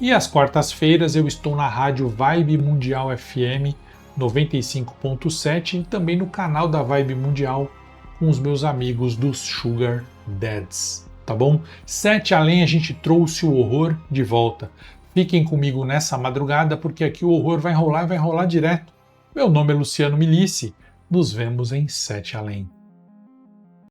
E às quartas-feiras eu estou na rádio Vibe Mundial FM 95.7 e também no canal da Vibe Mundial com os meus amigos dos Sugar Dads, tá bom? 7 Além, a gente trouxe o horror de volta. Fiquem comigo nessa madrugada porque aqui o horror vai rolar e vai rolar direto. Meu nome é Luciano Milici, nos vemos em 7 Além.